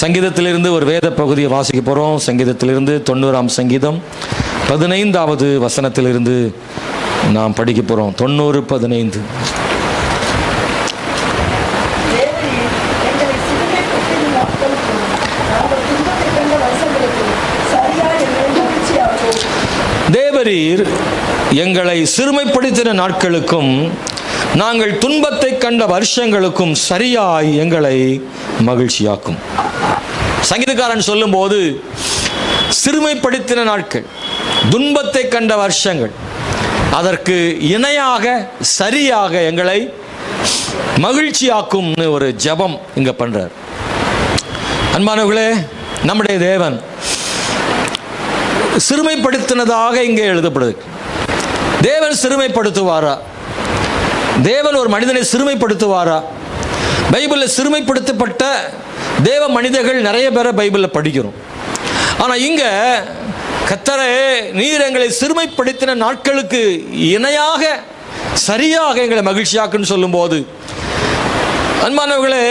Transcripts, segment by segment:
சங்கீதத்திலிருந்து ஒரு வேத பகுதியை வாசிக்க போகிறோம். சங்கீதத்திலிருந்து 90ஆம் சங்கீதம் 15வது வசனத்திலிருந்து நாம் படிக்க போகிறோம். 90:15. தேவரீர் எங்களை சிறுமைப்படுத்தின நாட்களுக்கும் நாங்கள் துன்பத்தை கண்ட வருஷங்களுக்கும் சரியாய் எங்களை மகிழ்ச்சியாக்கும். சங்கீதக்காரன் சொல்லும்போது சிறுமைப்படுத்தின நாட்கள், துன்பத்தை கண்ட வருஷங்கள், அதற்கு இணையாக சரியாக எங்களை மகிழ்ச்சியாக்கும் ஒரு ஜெபம் இங்க பண்றார். அன்பானவர்களே, நம்முடைய தேவன் சிறுமைப்படுத்தினதாக இங்கே எழுதப்படுது. தேவன் சிறுமைப்படுத்துவாரா? தேவன் ஒரு மனிதனை சிறுமைப்படுத்துவாரா? பைபிளில் சிறுமைப்படுத்தப்பட்ட தேவ மனிதர்கள் நிறைய பேரை பைபிளில் படிக்கிறோம். ஆனால் இங்கே கர்த்தரே, நீர் எங்களை சிறுமைப்படுத்தின நாட்களுக்கு இணையாக சரியாக எங்களை மகிழ்ச்சியாக்குன்னு சொல்லும்போது, அன்பானவர்களே,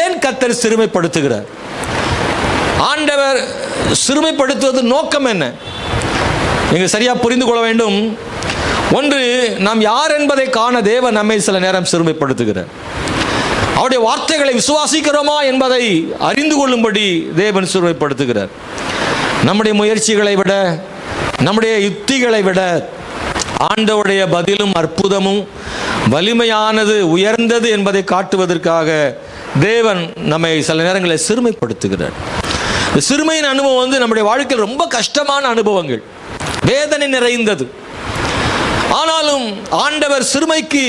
ஏன் கர்த்தர் சிறுமைப்படுத்துகிறார்? ஆண்டவர் சிறுமைப்படுத்துவது நோக்கம் என்ன? நீங்கள் சரியாக புரிந்து கொள்ள வேண்டும். ஒன்று, நாம் யார் என்பதை காண தேவன் நம்மை சில நேரம் சிறுமைப்படுத்துகிறார். அவருடைய வார்த்தைகளை விசுவாசிக்கிறோமா என்பதை அறிந்து கொள்ளும்படி தேவன் சிறுமைப்படுத்துகிறார். நம்முடைய முயற்சிகளை விட, நம்முடைய யுக்திகளை விட ஆண்டவருடைய பதிலும் அற்புதமும் வலிமையானது, உயர்ந்தது என்பதை காட்டுவதற்காக தேவன் நம்மை சில நேரங்களில் சிறுமைப்படுத்துகிறார். சிறுமையின் அனுபவம் நம்முடைய வாழ்க்கையில் ரொம்ப கஷ்டமான அனுபவங்கள், வேதனை நிறைந்தது. ஆனாலும் ஆண்டவர் சிறுமைக்கு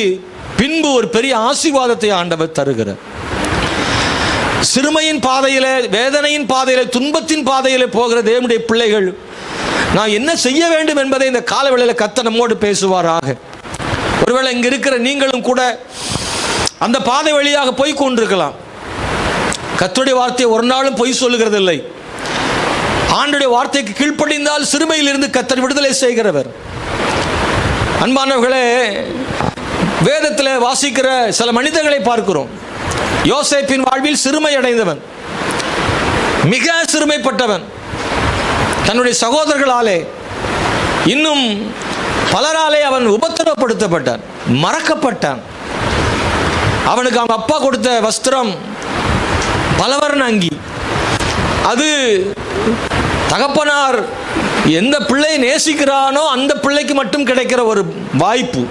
பின்பு ஒரு பெரிய ஆசீர்வாதத்தை ஆண்டவர் தருகிறார். சிறுமையின் பாதையில, வேதனையின் பாதையில, துன்பத்தின் பாதையில போகிற தேவனுடைய பிள்ளைகள் நான் என்ன செய்ய வேண்டும் என்பதை இந்த காலவேளையில் கர்த்தர் நம்மோடு பேசுவாராக. ஒருவேளை இங்க இருக்கிற நீங்களும் கூட அந்த பாதை வழியாக போய் கொண்டிருக்கலாம். கர்த்தருடைய வார்த்தையை ஒரு நாளும் பொய் சொல்லுகிறது இல்லை. ஆண்டவருடைய வார்த்தைக்கு கீழ்ப்படிந்தால் சிறுமையில் இருந்து கர்த்தர் விடுதலை செய்கிறவர். அன்பானவர்களே, வேதத்தில் வாசிக்கிற சில மனிதர்களை பார்க்கிறோம். யோசேப்பின் வாழ்வில் சிறுமை அடைந்தவன், மிக சிறுமைப்பட்டவன். தன்னுடைய சகோதரர்களாலே, இன்னும் பலராலே அவன் உபத்திரவப்படுத்தப்பட்டான், மறக்கப்பட்டான். அவனுக்கு அவங்க அப்பா கொடுத்த வஸ்திரம் பலவர்ண அங்கி. அது தகப்பனார் எந்த பிள்ளையை நேசிக்கிறானோ அந்த பிள்ளைக்கு மட்டும் கிடைக்கிற ஒரு வாய்ப்பு.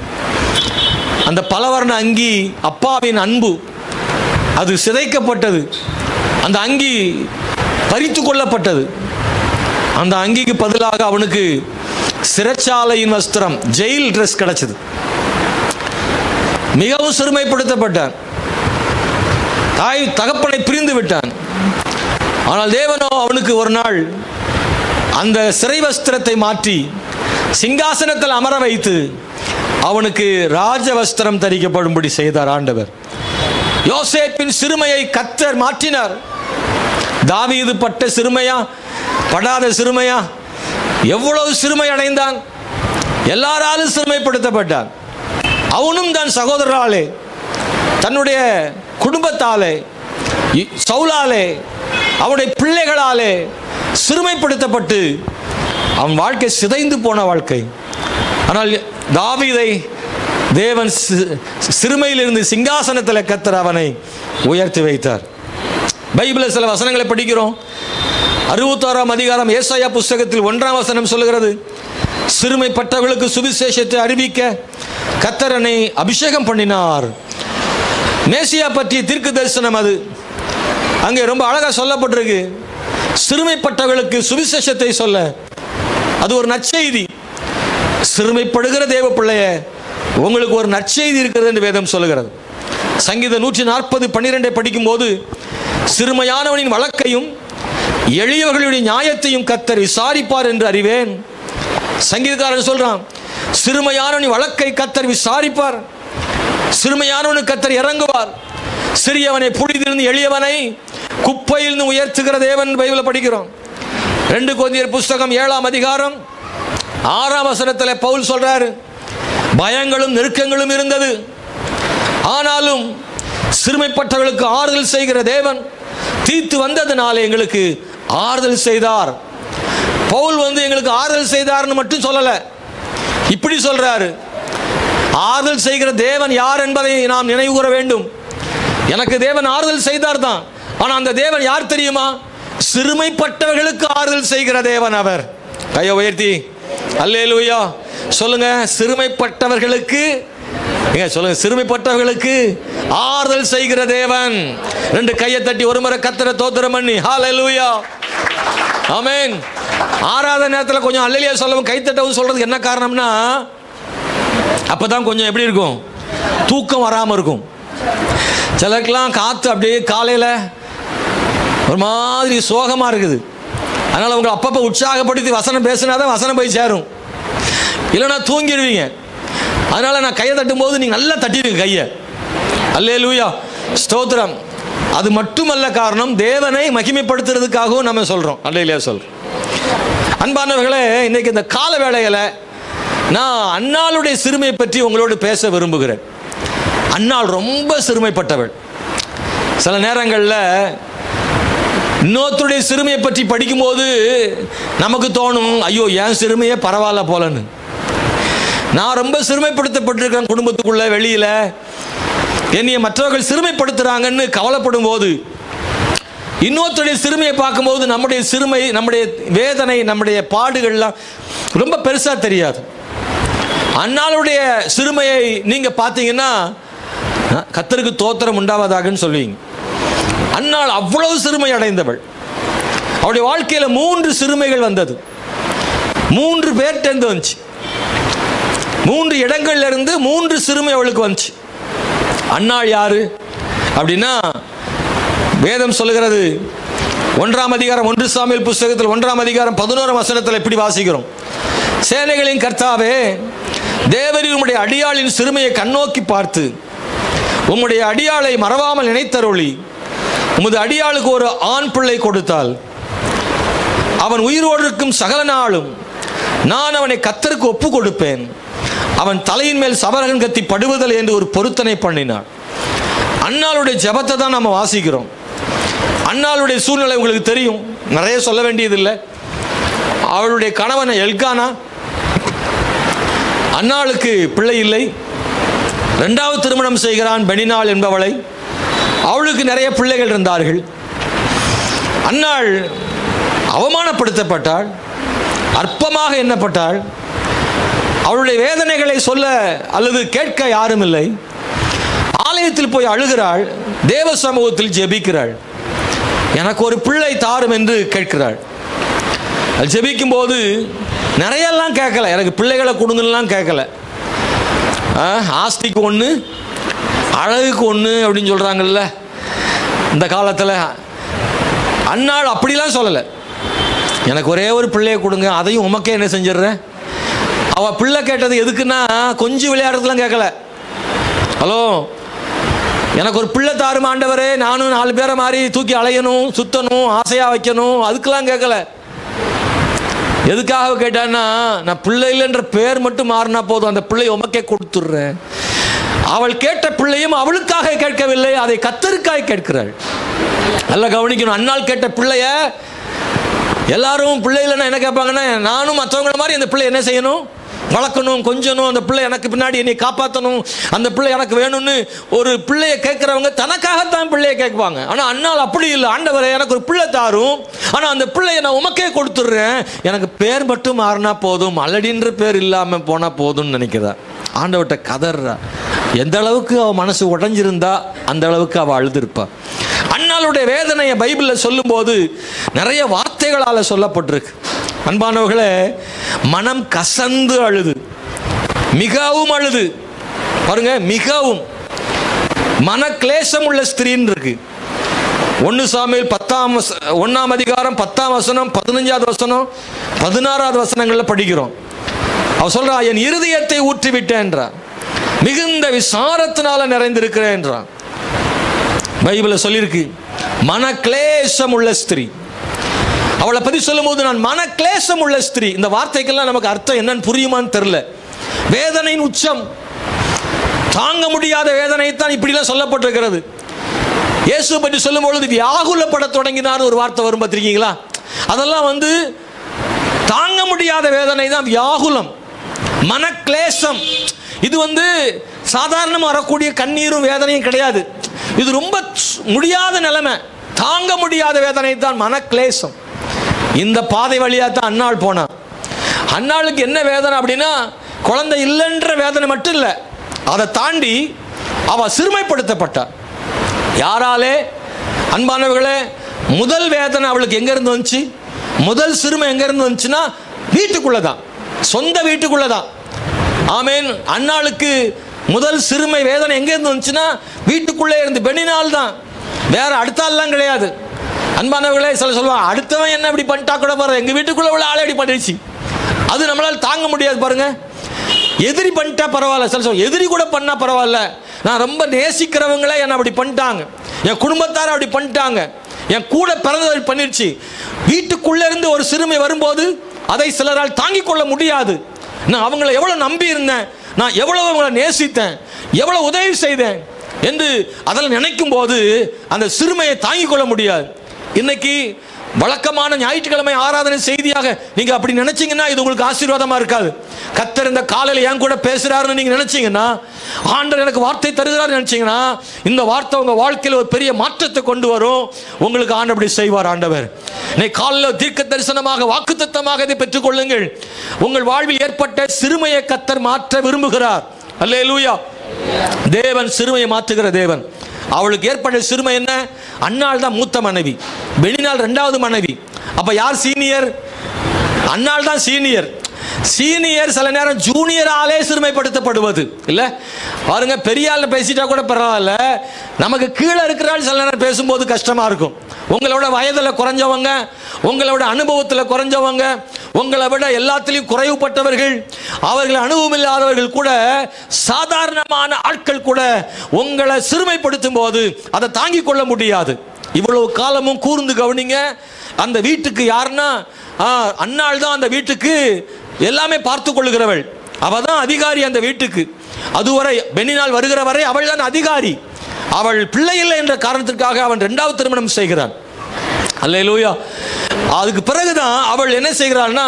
அந்த பலவர்ண அங்கி, அப்பாவின் அன்பு, அது சிதைக்கப்பட்டது. அந்த அங்கி பறித்து கொள்ளப்பட்டது. அந்த அங்கிக்கு பதிலாக அவனுக்கு சிறைச்சாலையின் வஸ்திரம், ஜெயில் ட்ரெஸ் கிடைச்சது. மிகவும் சிறுமைப்படுத்தப்பட்டான். தாய் தகப்பனை பிரிந்து விட்டான். ஆனால் தேவனோ அவனுக்கு ஒரு நாள் அந்த சிறை வஸ்திரத்தை மாற்றி சிங்காசனத்தில் அமர வைத்து அவனுக்கு ராஜ வஸ்திரம் தரிக்கப்படும்படி செய்தார் ஆண்டவர். யோசேப்பின் சிறுமையை கர்த்தர் மாற்றினார். தாவீது பட்ட சிறுமையா, படாத சிறுமையா? எவ்வளவு சிறுமை அடைந்தான்! எல்லாராலும் சிறுமைப்படுத்தப்பட்டான். அவனும் தன் சகோதரராலே, தன்னுடைய குடும்பத்தாலே, சவுலாலே, அவனுடைய பிள்ளைகளாலே சிறுமைப்படுத்தப்பட்டு அவன் வாழ்க்கை சிதைந்து போன வாழ்க்கை. ஆனால் தாவீதை தேவன் சிறுமையிலிருந்து சிங்காசனத்தில் கர்த்தர் அவனை உயர்த்தி வைத்தார். பைபிளில் சில வசனங்களை படிக்கிறோம். 66ஆம் அதிகாரம் ஏசாயா புஸ்தகத்தில் 1ஆம் வசனம் சொல்லுகிறது, சிறுமைப்பட்டவர்களுக்கு சுவிசேஷத்தை அறிவிக்க கர்த்தர் என்னை அபிஷேகம் பண்ணினார். மேசியா பற்றிய தீர்க்க தரிசனம் அது. அங்கே ரொம்ப அழகாக சொல்லப்பட்டிருக்கு. சிறுமைப்பட்டவர்களுக்கு சுவிசேஷத்தை சொல்ல, அது ஒரு நற்செய்தி. சிறுமைப்படுகிற தேவ பிள்ளைய, உங்களுக்கு ஒரு நற்செய்தி இருக்கிறது என்று வேதம் சொல்லுகிறது. சங்கீதம் 140:12 படிக்கும்போது, சிறுமையானவனின் வழக்கையும் எளியவர்களுடைய நியாயத்தையும் கர்த்தர் விசாரிப்பார் என்று அறிவேன். சங்கீதக்காரன் சொல்றான், சிறுமையானவனின் வழக்கை கர்த்தர் விசாரிப்பார், சிறுமையானவனுக்கு கர்த்தர் இறங்குவார். சிறியவனை புடிதிருந்து எளியவனை குப்பையில் உயர்த்துகிற தேவன் பைபிளில் படிக்கிறோம். 2 கொரிந்தியர் புஸ்தகம் 7ஆம் அதிகாரம் 6ஆம் வசனத்தில் பவுல் சொல்றாரு, பயங்களும் நெருக்கங்களும் இருந்தது, ஆனாலும் சிறுமைப்பட்டவர்களுக்கு ஆறுதல் செய்கிற தேவன் தீத்து வந்ததுனால எங்களுக்கு ஆறுதல் செய்தார். பவுல் எங்களுக்கு ஆறுதல் செய்தார்னு மட்டும் சொல்லல, இப்படி சொல்றாரு, ஆறுதல் செய்கிற தேவன் யார் என்பதை நாம் நினைவு கூற வேண்டும். எனக்கு தேவன் ஆறுதல் செய்தார் தான், ஆனா அந்த தேவன் யார் தெரியுமா? சிறுமைப்பட்டவர்களுக்கு ஆறுதல் செய்கிற தேவன் அவர். கையை உயர்த்தி அல்லேலூயா சொல்லுங்க. சிறுமைப்பட்டவர்களுக்கு சொல்லுங்க, சிறுமைப்பட்டவர்களுக்கு ஆறுதல் செய்கிற தேவன். ரெண்டு கையை தட்டி ஒரு முறை கர்த்தரை ஸ்தோத்திரம் பண்ணி ஹல்லேலூயா ஆமென். ஆராதனை நேரத்தில் கொஞ்சம் அல்லேலூயா சொல்லவும் கைத்தட்டவும் சொல்றதுக்கு என்ன காரணம்னா, அப்பதான் கொஞ்சம் எப்படி இருக்கும், தூக்கம் வராமல் இருக்கும். சிலருக்கெல்லாம் காற்று அப்படியே காலையில் ஒரு மாதிரி சோகமாக இருக்குது. அதனால் உங்களை அப்பப்போ உற்சாகப்படுத்தி வசனம் பேசினாதான் வசனம் போய் சேரும், இல்லைன்னா தூங்கிடுவீங்க. அதனால் நான் கையை தட்டும் போது நீங்கள் நல்லா தட்டிடுங்க கையை. அல்லேலூயா ஸ்தோத்திரம். அது மட்டுமல்ல காரணம், தேவனை மகிமைப்படுத்துறதுக்காகவும் நம்ம சொல்கிறோம். அல்லேலூயா சொல்கிறோம். அன்பானவர்களே, இன்றைக்கி இந்த கால வேளையில் நான் அன்னாளுடைய சிறுமையை பற்றி உங்களோடு பேச விரும்புகிறேன். அன்னாள் ரொம்ப சிறுமைப்பட்டவள். சில நேரங்களில் இன்னொருத்தருடைய சிறுமையை பற்றி படிக்கும்போது நமக்கு தோணும், ஐயோ என் சிறுமையே பரவாயில்ல போலன்னு. நான் ரொம்ப சிறுமைப்படுத்தப்பட்டிருக்கேன் குடும்பத்துக்குள்ள வெளியில், என்னைய மற்றவர்கள் சிறுமைப்படுத்துகிறாங்கன்னு கவலைப்படும் போது, இன்னொருத்தருடைய சிறுமையை பார்க்கும்போது நம்முடைய சிறுமை, நம்முடைய வேதனை, நம்முடைய பாடுகள்லாம் ரொம்ப பெருசாக தெரியாது. அன்னாளுடைய சிறுமையை நீங்கள் பார்த்தீங்கன்னா கர்த்தருக்கு ஸ்தோத்திரம் உண்டாவதாகன்னு சொல்லுவீங்க. அன்னாள் அவ்வளவு சிறுமை அடைந்தவள். அவருடைய வாழ்க்கையில் 3 சிறுமைகள் வந்தது. 3 பேர்கிட்ட வந்துச்சு. 3 இடங்கள்ல இருந்து 3 சிறுமை அவளுக்கு வந்துச்சு. அன்னாள் யாரு அப்படின்னா, வேதம் சொல்லுகிறது 1ஆம் அதிகாரம் 1 சாமுவேல் புஸ்தகத்தில் 1ஆம் அதிகாரம் 11ஆம் வசனத்தில் எப்படி வாசிக்கிறோம், சேனைகளின் கர்த்தாவே, தேவரீர் உம்முடைய அடியாளின் சிறுமையை கண்ணோக்கி பார்த்து உம்முடைய அடியாளை மறவாமல் நினைத்தருளி உமது அடியாளுக்கு ஒரு ஆண் பிள்ளை கொடுத்தால் அவன் உயிரோடு இருக்கும் சகல நாளும் நான் அவனை கர்த்தருக்கு ஒப்பு கொடுப்பேன். அவன் தலையின் மேல் சவரகன் கத்தி படுவதில்லை என்று ஒரு பொருத்தனை பண்ணினான். அன்னாளுடைய ஜெபத்தை தான் நம்ம வாசிக்கிறோம். அன்னாளுடைய சூழ்நிலை உங்களுக்கு தெரியும், நிறைய சொல்ல வேண்டியதில்லை. அவளுடைய கணவன் எல்கானா, அன்னாளுக்கு பிள்ளை இல்லை. 2வது திருமணம் செய்கிறான் பெனினாள் என்பவளை. அவளுக்கு நிறைய பிள்ளைகள் இருந்தார்கள். அன்னாள் அவமானப்படுத்தப்பட்டாள், அற்பமாக எண்ணப்பட்டாள். அவளுடைய வேதனைகளை சொல்ல அல்லது கேட்க யாரும் இல்லை. ஆலயத்தில் போய் அழுகிறாள், தேவ சமூகத்தில் ஜெபிக்கிறாள், எனக்கு ஒரு பிள்ளை தாரும் என்று கேட்கிறாள். அது ஜெபிக்கும் போது நிறையெல்லாம் கேட்கல, எனக்கு பிள்ளைகளை கொடுங்கலாம் கேட்கல. ஆஸ்திக்கு ஒன்று, அழகுக்கு ஒன்று அப்படின்னு சொல்கிறாங்கல்ல இந்த காலத்தில். அன்னாள் அப்படிலாம் சொல்லலை, எனக்கு ஒரே ஒரு பிள்ளையை கொடுங்க, அதையும் உமக்கே என்ன செஞ்சிடுறேன். அவள் பிள்ளை கேட்டது எதுக்குன்னா கொஞ்சம் விளையாடுறதுலாம் கேட்கல. ஹலோ, எனக்கு ஒரு பிள்ளை தாரும் ஆண்டவரே, நானும் 4 பேரை மாதிரி தூக்கி அலையணும், சுற்றணும், ஆசையாக வைக்கணும், அதுக்கெல்லாம் கேட்கல. எதுக்காக கேட்டான்னா, நான் பிள்ளை இல்லைன்ற பேர் மட்டும் மாறினா போதும், அந்த பிள்ளையை உமக்கே கொடுத்துட்றேன். அவள் கேட்ட பிள்ளையும் அவளுக்காக கேட்கவில்லை, அதை கர்த்தருக்காக கேட்கிறாள். நல்லா கவனிக்கணும். அன்னாள் கேட்ட பிள்ளைய எல்லாரும் பிள்ளை இல்லைன்னா என்ன கேட்பாங்கன்னா, நானும் மற்றவங்கள மாதிரி அந்த பிள்ளை என்ன செய்யணும், வளர்க்கணும், கொஞ்சணும், அந்த பிள்ளை எனக்கு பின்னாடி என்னை காப்பாற்றணும், அந்த பிள்ளை எனக்கு வேணும்னு ஒரு பிள்ளையை கேட்குறவங்க தனக்காகத்தான் பிள்ளையை கேட்பாங்க. ஆனால் அன்னாள் அப்படி இல்லை, ஆண்டவரே எனக்கு ஒரு பிள்ளை தாரும், ஆனால் அந்த பிள்ளையை நான் உமக்கே கொடுத்துட்றேன், எனக்கு பேர் மட்டும் மாறினா போதும், அல்லடின்ற பேர் இல்லாமல் போனால் போதும்னு நினைக்கிறா. ஆண்டவர்கிட்ட கதறா. எந்த அளவுக்கு அவள் மனசு உடைஞ்சிருந்தா அந்த அளவுக்கு அவள் அழுதுருப்பா. அன்னாளுடைய வேதனையை பைபிளில் சொல்லும்போது நிறைய வார்த்தைகளால் சொல்லப்பட்டிருக்கு. அன்பானவர்களே, மனம் கசந்து அழுது, மிகவும் அழுது பாருங்க, மிகவும் மனக்லேசம் உள்ள ஸ்திரீன்னு இருக்கு. 1 சாமுவேல் 1ஆம் அதிகாரம் 10ஆம் வசனம், 15வது வசனம், 16வது வசனங்களில் படிக்கிறோம். அவ சொல்றா, என் இருதயத்தை ஊற்றி விட்டேன்றா, மிகுந்த விசாரத்தினால நிறைந்திருக்கிறேன் என்றான். பைபிளில் சொல்லியிருக்கு மனக்லேசம் உள்ள ஸ்திரீ. அவளை பற்றி சொல்லும் போது, நான் மனக்லேசம் உள்ள ஸ்திரீ, இந்த வார்த்தைக்கெல்லாம் நமக்கு அர்த்தம் என்னன்னு புரியுமான்னு தெரியல. வேதனையின் உச்சம், தாங்க முடியாத வேதனை தான் இப்படிலாம் சொல்லப்பட்டிருக்கிறது. இயேசுவை பற்றி சொல்லும் பொழுது வியாகுலப்பட தொடங்கினார் ஒரு வார்த்தை வரும் பார்த்திருக்கீங்களா? அதெல்லாம் தாங்க முடியாத வேதனை தான் வியாகுலம், மனக்லேசம். இது சாதாரணமாக வரக்கூடிய கண்ணீரும் வேதனையும் கிடையாது. இது ரொம்ப முடியாத நிலைமை, தாங்க முடியாத வேதனை தான் மனக்லேசம். இந்த பாதை வழியாக தான் அன்னாள் போனான். அன்னாளுக்கு என்ன வேதனை அப்படின்னா, குழந்தை இல்லைன்ற வேதனை மட்டும் இல்லை, அதை தாண்டி அவள் சிறுமைப்படுத்தப்பட்டாள். யாராலே? அன்பானவர்களே, முதல் வேதனை அவளுக்கு எங்கேருந்து வந்துச்சு? முதல் சிறுமை எங்கேருந்து வந்துச்சுன்னா வீட்டுக்குள்ளே தான், சொந்த வீட்டுக்குள்ளே தான். ஆமேன். அன்னாளுக்கு முதல் சிறுமை வேதனை எங்கேருந்து வந்துச்சுன்னா வீட்டுக்குள்ளே இருந்து பெண்ணினால் தான், வேற அடுத்தாலாம் கிடையாது. அன்பானவர்களே, சொல்லுவாங்க அடுத்தவன் என்ன இப்படி பண்ணிட்டா கூட பாரு, எங்கள் வீட்டுக்குள்ளே உள்ள ஆளே இப்படி பண்ணிடுச்சு, அது நம்மளால் தாங்க முடியாது பாருங்க. எதிரி பண்ணிட்டா பரவாயில்ல, சொல்லுவோம் எதிரி கூட பண்ணா பரவாயில்ல, நான் ரொம்ப நேசிக்கிறவங்களே என்ன அப்படி பண்ணிட்டாங்க, என் குடும்பத்தார் அப்படி பண்ணிட்டாங்க, என் கூட பிறந்தவர் பண்ணிடுச்சு. வீட்டுக்குள்ளே இருந்து ஒரு சிறுமை வரும்போது அதை சிலரால் தாங்கிக் கொள்ள முடியாது. நான் அவங்கள எவ்வளோ நம்பி இருந்தேன், நான் எவ்வளோ அவங்கள நேசித்தேன், எவ்வளோ உதவி செய்தேன் என்று அதில் நினைக்கும் போது அந்த சிறுமையை தாங்கிக் கொள்ள முடியாது. இன்னைக்கு வழக்கமான ஞாயிற்றுக்கிழமை ஆராதனை செய்தியாக நீங்க அப்படி நினைச்சீங்கன்னா இது உங்களுக்கு ஆசீர்வாதமா இருக்காது. கர்த்தர் இந்த காலையில் என் கூட பேசுறாருன்னு நீங்க நினைச்சீங்கன்னா, ஆண்டவர் எனக்கு வார்த்தை தருகிறார் நினைச்சீங்கன்னா, இந்த வார்த்தை உங்க வாழ்க்கையில் ஒரு பெரிய மாற்றத்தை கொண்டு வரும். உங்களுக்கு ஆண்டவர் அப்படி செய்வார். ஆண்டவர் இன்னைக்கு காலையில் தீர்க்க தரிசனமாக வாக்குத்தத்தமாக இதை பெற்றுக் கொள்ளுங்கள். உங்கள் வாழ்வில் ஏற்பட்ட சிறுமையை கர்த்தர் மாற்ற விரும்புகிறார். அல்லேலூயா. தேவன் சிறுமையை மாற்றுகிற தேவன். அவளுக்கு ஏற்பட்ட சிறுமை என்ன? அன்னாள் தான் மூத்த மனைவி, பெனினாள் இரண்டாவது மனைவி. அப்ப யார் சீனியர்? அன்னாள் தான் சீனியர். சீனியர் சில நேரம் ஜூனியராலே சிறுமைப்படுத்தப்படுவது இல்ல. பாருங்க, பெரிய ஆள் பேசிட்டா கூட பரவாயில்ல, நமக்கு கீழே இருக்கிறாள் சில நேரம் பேசும்போது கஷ்டமா இருக்கும். உங்களோட வயதில் குறைஞ்சவங்க, உங்களோட அனுபவத்தில் குறைஞ்சவங்க, உங்களை விட எல்லாத்திலையும் குறைவுபட்டவர்கள், அவர்கள் அனுபவம் இல்லாதவர்கள் கூட, சாதாரணமான ஆட்கள் கூட உங்களை சிறுமைப்படுத்தும் போது அதை தாங்கிக் கொள்ள முடியாது. இவ்வளவு காலமும் கூர்ந்து கவனிங்க. அந்த வீட்டுக்கு யாருன்னா அன்னாள் தான் அந்த வீட்டுக்கு எல்லாமே பார்த்து கொள்ளுகிறவள். அவள் தான் அதிகாரி அந்த வீட்டுக்கு. அதுவரை பெனினாள் வருகிற வரை அவள் தான் அதிகாரி. அவள் பிள்ளை இல்லை என்ற காரணத்திற்காக அவன் இரண்டாவது திருமணம் செய்கிறான். அல்லேலூயா. அதுக்கு பிறகுதான் அவள் என்ன செய்கிறாள்னா,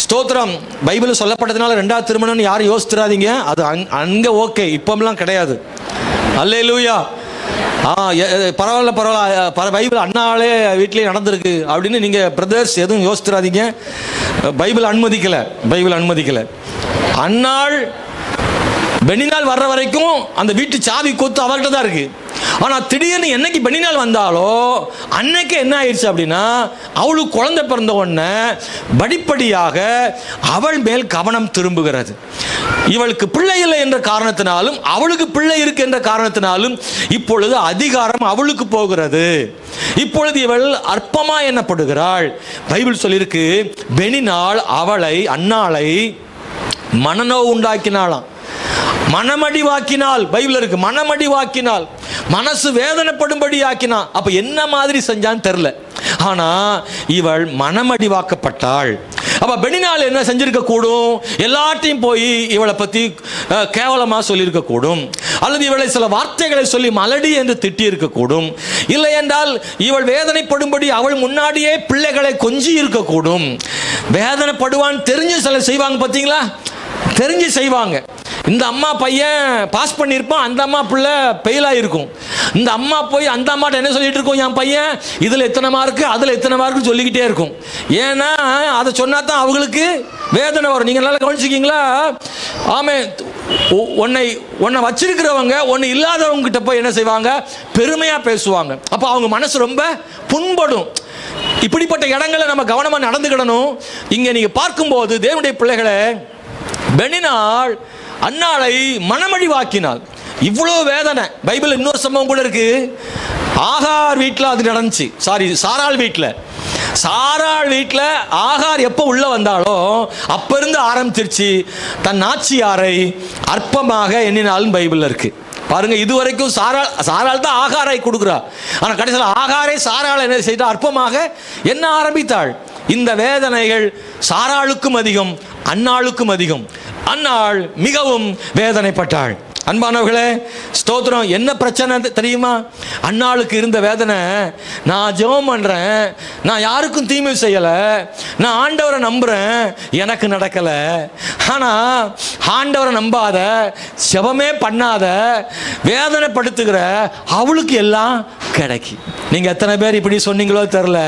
ஸ்தோத்திரம், பைபிள் சொல்லப்பட்டதுனால இரண்டாவது திருமணம் யாரும் யோசிச்சிடாதீங்க, அது அங்கே ஓகே, இப்போலாம் கிடையாது. அல்லேலூயா. பரவாயில்ல பரவாயில்ல, பைபிள் அண்ணாலே வீட்டிலேயே நடந்திருக்கு அப்படின்னு நீங்கள் பிரதர்ஸ் எதுவும் யோசிச்சிடாதீங்க. Bible அனுமதிக்கலை, Bible அனுமதிக்கலை. அன்னாள் பெனினாள் வர்ற வரைக்கும் அந்த வீட்டு சாவி கொத்து அவர்கிட்ட தான் இருக்கு. ஆனால் திடீர்னு என்னைக்கு பெனினாள் வந்தாலோ அன்னைக்கு என்ன ஆயிடுச்சு அப்படின்னா, அவளுக்கு குழந்தை பிறந்த உடனே படிப்படியாக அவள் மேல் கவனம் திரும்புகிறது. இவளுக்கு பிள்ளை இல்லை என்ற காரணத்தினாலும் அவளுக்கு பிள்ளை இருக்கு என்ற காரணத்தினாலும் இப்பொழுது அதிகாரம் அவளுக்கு போகிறது. இப்பொழுது இவள் அற்பமா எண்ணப்படுகிறாள். பைபிள் சொல்லியிருக்கு, பெனினாள் அவளை அன்னாளை மனநோவு உண்டாக்கினாளாம், மனமடிவாக்கினால். பைபிள் இருக்கு, மனமடிவாக்கினால், மனசு வேதனைப்படும்படி ஆக்கினா. அப்ப என்ன மாதிரி செஞ்சான்னு தெரியல, ஆனா இவள் மனமடிவாக்கப்பட்டாள். அப்ப பெனினாள் என்ன செஞ்சிருக்க கூடும்? எல்லாத்தையும் போய் இவளை பத்தி கேவலமா சொல்லியிருக்க கூடும், அல்லது இவளை சில வார்த்தைகளை சொல்லி மலடி என்று திட்டி இருக்க கூடும். இல்லை என்றால் இவள் வேதனைப்படும்படி அவள் முன்னாடியே பிள்ளைகளை கொஞ்சி இருக்க கூடும். வேதனைப்படுவான்னு தெரிஞ்சு சில செய்வாங்க பார்த்தீங்களா, தெரிஞ்சு செய்வாங்க. இந்த அம்மா பையன் பாஸ் பண்ணியிருப்பான், அந்த அம்மா பிள்ளை ஃபெயிலாக இருக்கும். இந்த அம்மா போய் அந்த அம்மாட்ட என்ன சொல்லிட்டு இருக்கும், என் பையன் இதில் எத்தனை மார்க்கு அதில் எத்தனை மார்க்குன்னு சொல்லிக்கிட்டே இருக்கும். ஏன்னா அதை சொன்னா தான் அவங்களுக்கு வேதனை வரும். நீங்கள் நல்லா கவனிச்சிக்கிங்களா? ஆமே, உன்னை வச்சிருக்கிறவங்க ஒன்று இல்லாதவங்க கிட்ட போய் என்ன செய்வாங்க, பெருமையாக பேசுவாங்க. அப்போ அவங்க மனசு ரொம்ப புண்படும். இப்படிப்பட்ட இடங்களை நம்ம கவனமாக நடந்துக்கிடணும். இங்கே நீங்கள் பார்க்கும்போது தேவனுடைய பிள்ளைகளை, பெனினாள் அன்னாளை மனமடிவாக்கினாள். இவ்வளோ வேதனை. பைபிள் இன்னொரு சம்பவம் கூட இருக்கு. ஆகார் வீட்டில் அது நடந்துச்சு. சாராள் வீட்டில். சாராள் வீட்டில் ஆகார் எப்போ உள்ள வந்தாலோ அப்ப இருந்து ஆரம்பிச்சிருச்சு தன் நாச்சியாரை அற்பமாக எண்ணினாலும் பைபிள் இருக்கு. பாருங்க, இதுவரைக்கும் சாராள் தான் ஆகாரை கொடுக்குறா. ஆனால் கடைசியில் ஆகாரை சாராள் என்ன செய்தா, அற்பமாக என்ன ஆரம்பித்தாள். இந்த வேதனைகள் சாராளுக்கும் அதிகம், அன்னாளுக்கும் அதிகம். அன்னாள் மிகவும் வேதனைப்பட்டாள். அன்பானவர்களே, ஸ்தோத்திரம். என்ன பிரச்சனை தெரியுமா? அன்னாளுக்கு இருந்த வேதனை, நான் ஜெபம் பண்றேன், நான் யாருக்கும் தீமை செய்யலை, நான் ஆண்டவரை நம்புறேன், எனக்கு நடக்கலை. ஆனால் ஆண்டவரை நம்பாத, ஜெபமே பண்ணாத, வேதனைப்படுத்துகிற அவளுக்கு எல்லாம் கிடைக்கும். நீங்கள் எத்தனை பேர் இப்படி சொன்னீங்களோ தெரில.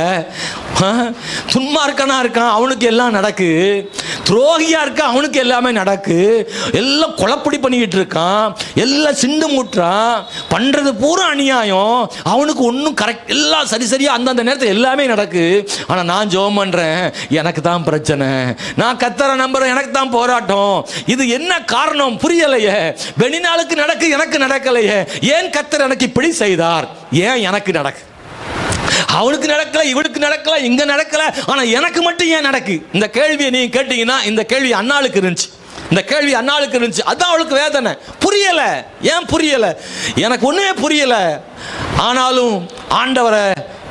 துன்மார்க்கனா இருக்கான், அவனுக்கு எல்லாம் நடக்கு. துரோகியா இருக்கான், அவனுக்கு எல்லாமே நடக்கு. எல்லாம் கொலைப்படி பண்ணிக்கிட்டு இருக்கான், எல்லாம் சிண்டு மூட்டுறான், பண்றது பூரா அநியாயம், அவனுக்கு ஒன்றும் கரெக்ட், எல்லாம் சரி சரியா அந்தந்த நேரத்தில் எல்லாமே நடக்கு. ஆனால் நான் ஜெபம் பண்றேன், எனக்கு தான் பிரச்சனை. நான் கர்த்தரை நம்புறேன், எனக்கு தான் போராட்டம். இது என்ன காரணம் புரியலையே. வெளிநாளுக்கு நடக்கு, எனக்கு நடக்கலையே. ஏன் கர்த்தர் எனக்கு இப்படி செய்தார்? ஏன் எனக்கு நடக்கு? அவனுக்கு நடக்கல, இவனுக்கு நடக்கல, இங்க நடக்கல, ஆனா எனக்கு மட்டும் ஏன் நடக்கு? இந்த கேள்வியை நீங்க கேட்டீங்கன்னா, இந்த கேள்வி அன்னாளுக்கு இருந்துச்சு. இந்த கேள்வி அன்னாளுக்கு இருந்துச்சு. அதான் அவளுக்கு வேதனை. புரியல. ஏன் புரியல? எனக்கு ஒண்ணுமே புரியல. ஆனாலும் ஆண்டவரை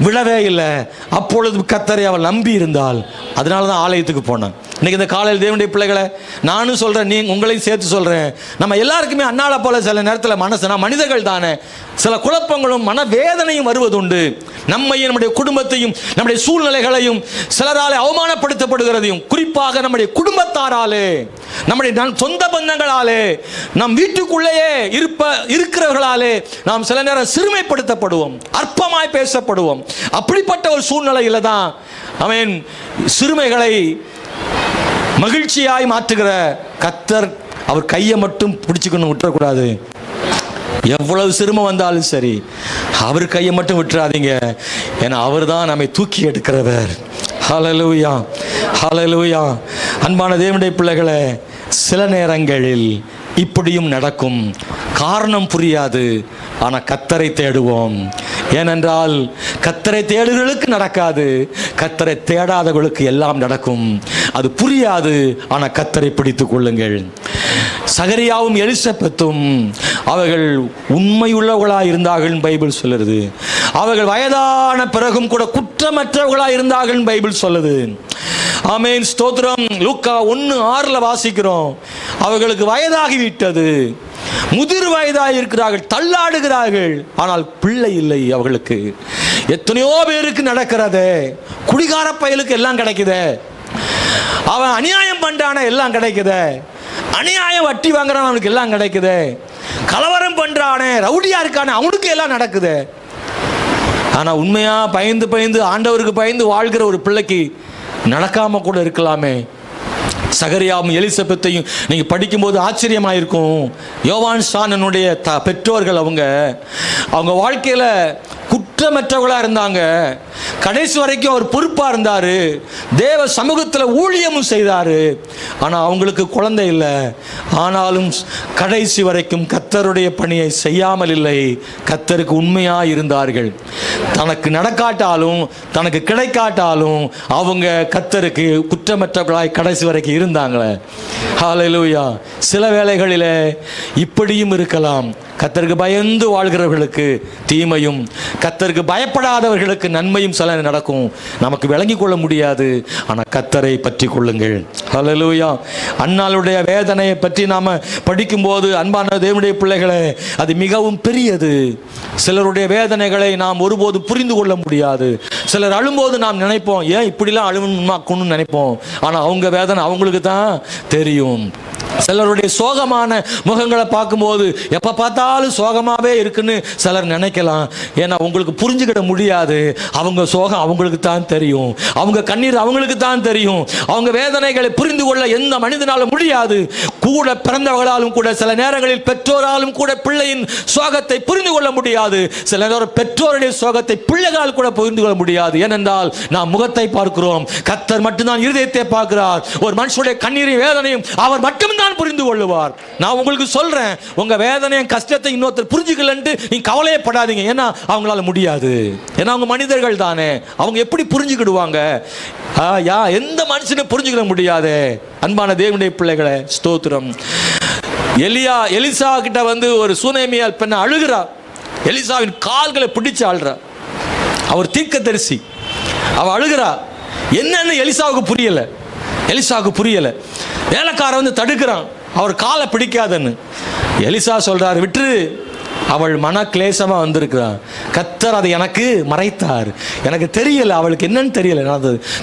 விழவே இல்லை. அப்பொழுது கர்த்தரை அவள் நம்பி இருந்தால், அதனால தான் ஆலயத்துக்கு போனான். இன்னைக்கு இந்த காலையில் தேவனுடைய பிள்ளைகளை நானும் சொல்றேன், நீ உங்களையும் சேர்த்து சொல்றேன். நம்ம எல்லாருக்குமே அன்னாளை போல சில நேரத்தில் மனசுனா மனிதர்கள் தானே, சில குழப்பங்களும் மனவேதனையும் வருவதுண்டு. நம்மையும் நம்முடைய குடும்பத்தையும் நம்முடைய சூழ்நிலைகளையும் சிலராலே அவமானப்படுத்தப்படுகிறதையும், குறிப்பாக நம்முடைய குடும்பத்தாராலே, நம்முடைய சொந்த பந்தங்களாலே, நம் வீட்டுக்குள்ளேயே இருக்கிறவர்களாலே நாம் சில நேரம் சிறுமைப்படுத்தப்படுவோம், அற்பமாய் பேசப்படுவோம். அப்படிப்பட்ட ஒரு சூழ்நிலையில தான் அவன் சிறுமைகளை மகிழ்ச்சியாய் மாற்றுகிற கர்த்தர் அவர் கையை மட்டும் பிடிச்சுக்கணும், விட்டுறக்கூடாது. எவ்வளவு சிறுமை வந்தாலும் சரி, அவர் கையை மட்டும் விட்டுறாதீங்க. ஏன்னா அவர் தான் நம்மை தூக்கி எடுக்கிறவர். ஹல்லேலூயா, ஹல்லேலூயா. அன்பான தேவனுடைய பிள்ளைகளே, சில நேரங்களில் இப்படியும் நடக்கும். காரணம் புரியாது, ஆனால் கர்த்தரை தேடுவோம். ஏனென்றால் கர்த்தரை தேடுகளுக்கு நடக்காது, கர்த்தரை தேடாதவர்களுக்கு எல்லாம் நடக்கும். அது புரியாது, ஆனால் கர்த்தரை பிடித்துக் கொள்ளுங்கள். சகரியாவும் எலிசபெத்தும் அவர்கள் உண்மையுள்ளவர்களாக இருந்தார்கள் பைபிள் சொல்லுது. அவர்கள் வயதான பிறகும் கூட குற்றமற்றவர்களாக இருந்தார்கள் பைபிள் சொல்லுது. ஆமென், ஸ்தோத்திரம். லூக்கா 1:6 வாசிக்கிறோம். அவர்களுக்கு வயதாகிவிட்டது, முதிர் வயதாக இருக்கிறார்கள், தள்ளாடுகிறார்கள், ஆனால் பிள்ளை இல்லை அவர்களுக்கு. எத்தனையோ பேருக்கு நடக்கிறதே. குடிகார பயலுக்கு எல்லாம் கிடைக்குதே, அவன் அநியாயம் பண்றான எல்லாம் கிடைக்குதே, அநியாயம் வட்டி வாங்குறான் அவனுக்கு எல்லாம் கிடைக்குதே, கலவரம் பண்றானே, ரவுடியா இருக்கானே அவனுக்கு எல்லாம் நடக்குது. ஆனா உண்மையா பயந்து பயந்து ஆண்டவருக்கு பயந்து வாழ்கிற ஒரு பிள்ளைக்கு நடக்காம கூட இருக்கலாமே. சகரியாவும் எலிசபெத்தையும் நீங்க படிக்கும்போது ஆச்சரியமாயிருக்கும். யோவான் ஸ்நானனுடைய பெற்றோர்கள் அவங்க வாழ்க்கையில குற்றமற்றவர்களா இருந்தாங்க. கடைசி வரைக்கும் அவர் பொறுப்பா இருந்தாரு, தேவ சமூகத்தில் ஊழியமும் செய்தாரு. ஆனா அவங்களுக்கு குழந்தை இல்லை. ஆனாலும் கடைசி வரைக்கும் கர்த்தருடைய பணியை செய்யாமல் இல்லை, கர்த்தருக்கு உண்மையா இருந்தார்கள். தனக்கு நடக்காட்டாலும் தனக்கு கிடைக்காட்டாலும் அவங்க கர்த்தருக்கு குற்றமற்றவர்களாய் கடைசி வரைக்கும் இருந்தாங்களே. ஹல்லேலூயா. சில வேளைகளிலே இப்படியும் இருக்கலாம். கர்த்தருக்கு பயந்து வாழ்கிறவர்களுக்கு தீமையும், கர்த்தருக்கு பயப்படாதவர்களுக்கு நன்மையும் சில நடக்கும். நமக்கு விளங்கி கொள்ள முடியாது, ஆனால் கர்த்தரை பற்றி கொள்ளுங்கள். ஹல்லேலூயா. அன்னாளுடைய வேதனையை பற்றி நாம படிக்கும்போது அன்பான தேவனுடைய பிள்ளைகளே, அது மிகவும் பெரியது. சிலருடைய வேதனைகளை நாம் ஒருபோதும் புரிந்து கொள்ள முடியாது. சிலர் அழும்போது நாம் நினைப்போம், ஏன் இப்படிலாம் அழுமாக்கணும்னு நினைப்போம். ஆனால் அவங்க வேதனை அவங்களுக்கு தான் தெரியும். சிலருடைய சோகமான முகங்களை பார்க்கும்போது எப்ப பார்த்தாலும் சோகமாவே இருக்குன்னு சிலர் நினைக்கலாம். ஏன்னா உங்களுக்கு புரிஞ்சுக்கிட முடியாது. அவங்க சோகம் அவங்களுக்கு தான் தெரியும், அவங்க கண்ணீர் அவங்களுக்கு தான் தெரியும். அவங்க வேதனைகளை புரிந்து கொள்ள எந்த மனிதனாலும் முடியாது. கூட பிறந்தவர்களாலும் கூட, சில நேரங்களில் பெற்றோராலும் கூட பிள்ளையின் சோகத்தை புரிந்து கொள்ள முடியாது. சில நேரம் பெற்றோருடைய சோகத்தை பிள்ளைகளால் கூட புரிந்து கொள்ள முடியாது. ஏனென்றால் நாம் முகத்தை பார்க்கிறோம், கர்த்தர் மட்டும்தான் இருதயத்தை பார்க்கிறார். ஒரு மனுஷனுடைய கண்ணீரை வேதனையும் அவர் மட்டும்தான் புரிந்து கொள்ளுவார். நான் உங்களுக்கு சொல்றேன், உங்க வேதனையும் கஷ்டத்தை இன்னொருத்தர் புரிஞ்சுக்கலன்ட்டு நீங்க கவலையப்படாதீங்க. ஏன்னா அவங்களால முடியாது. ஏன்னா அவங்க மனிதர்கள் தானே, அவங்க எப்படி புரிஞ்சுக்கிடுவாங்க? எந்த மனுஷனை புரிஞ்சுக்கிட முடியாது. அன்பான தேவனுடைய பிள்ளைகளே, ஸ்தோத்திரம். எலிசா கிட்ட ஒரு சூனேமியால் பெண்ண அழுகிறா. எலிசாவின் கால்களை பிடிச்சு அழுறா. அவர் தீர்க்கதரிசி, அவ அழுகிறா. என்னன்னு எலிசாவுக்கு புரியல. வேலைக்காரன் வந்து தடுக்கிறான், அவர் காலை பிடிக்காதன்னு. எலிசா சொல்றார், விட்டு, அவள் மன கிளேசமா வந்திருக்கிறான், கர்த்தர் அதை எனக்கு மறைத்தார், எனக்கு தெரியல, அவளுக்கு என்னன்னு தெரியல.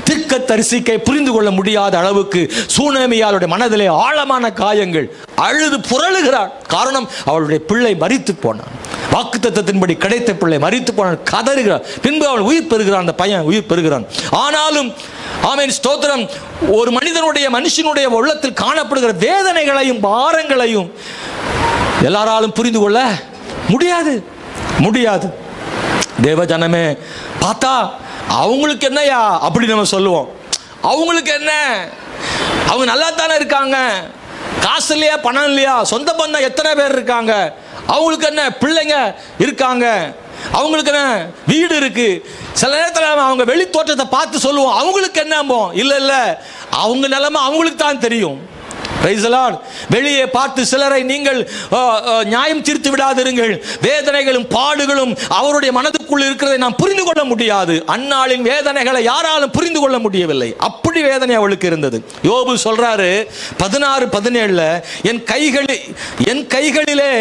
தீர்க்க தரிசிக்கை புரிந்து கொள்ள முடியாத அளவுக்கு சூனேமியாளுடைய மனதிலே ஆழமான காயங்கள், அழுது புரளுகிறாள். காரணம், அவளுடைய பிள்ளை மரித்து போனான், வாக்குத்தத்தத்தின்படி கிடைத்த பிள்ளை மரித்து போனான், கதறுகிறான். பின்பு அவள் உயிர் பெறுகிறான், அந்த பையன் உயிர் பெறுகிறான். ஆனாலும் ஆமென் ஸ்தோத்திரம், ஒரு மனுஷனுடைய உள்ளத்தில் காணப்படுகிற வேதனைகளையும் பாரங்களையும் எல்லாராலும் புரிந்து கொள்ள முடியாது. தேவ ஜனமே, பார்த்தா அவங்களுக்கு என்னையா அப்படி நம்ம சொல்லுவோம். அவங்களுக்கு என்ன, அவங்க நல்லா தானே இருக்காங்க, காசு இல்லையா, பணம் இல்லையா, சொந்த பந்தம் எத்தனை பேர் இருக்காங்க, அவங்களுக்கு என்ன பிள்ளைங்க இருக்காங்க, அவங்களுக்கு என்ன வீடு இருக்கு. சில நேரத்தில் அவங்க வெளி தோற்றத்தை பார்த்து சொல்லுவோம், அவங்களுக்கு என்ன. இல்ல, அவங்க நிலைமை அவங்களுக்கு தான் தெரியும். Praise the Lord. வெளியே பார்த்து சிலரை நீங்கள் நியாயம் தீர்த்து விடாதிருங்கள். வேதனைகளும் பாடுகளும் அவருடைய மனதுக்குள் இருக்கிறதை நாம் புரிந்து கொள்ள முடியாது. அன்னாளின் வேதனைகளை யாராலும் புரிந்து கொள்ள முடியவில்லை, அப்படி வேதனை அவளுக்கு இருந்தது. யோபு சொல்றாரு 16:17, என் கைகளிலே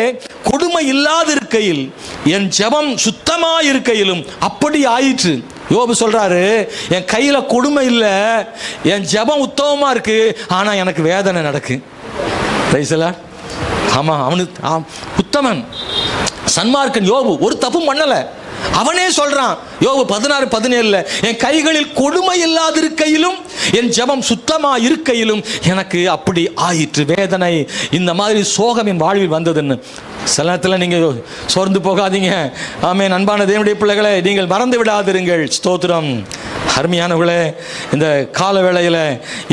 கொடுமை இல்லாதிருக்கையில் என் ஜெபம் சுத்தமாயிருக்கையிலும் அப்படி ஆயிற்று. யோபு சொல்றாரு, என் கையில கொடுமை இல்லை, என் ஜெபம் உத்தமமா இருக்கு, ஆனா எனக்கு வேதனை நடக்கு. ஆமா, அவனுக்கு உத்தமன் சன்மார்க்கன் யோபு ஒரு தப்பும் பண்ணல. அவனே சொல்றான் யோபு 16:17, என் கைகளில் கொடுமை இல்லாதிருக்கையிலும் என் ஜெபம் சுத்தமா இருக்கையிலும் எனக்கு அப்படி ஆயிற்று. வேதனை, இந்த மாதிரி சோகம் என் வாழ்வில் வந்ததுன்னு. சில நேரத்தில் நீங்கள் சோர்ந்து போகாதீங்க. ஆமென். அன்பான தேவனுடைய பிள்ளைகளை, நீங்கள் மறந்து விடாதிருங்கள். ஸ்தோத்திரம். அருமையானவர்களே, இந்த கால வேளையில்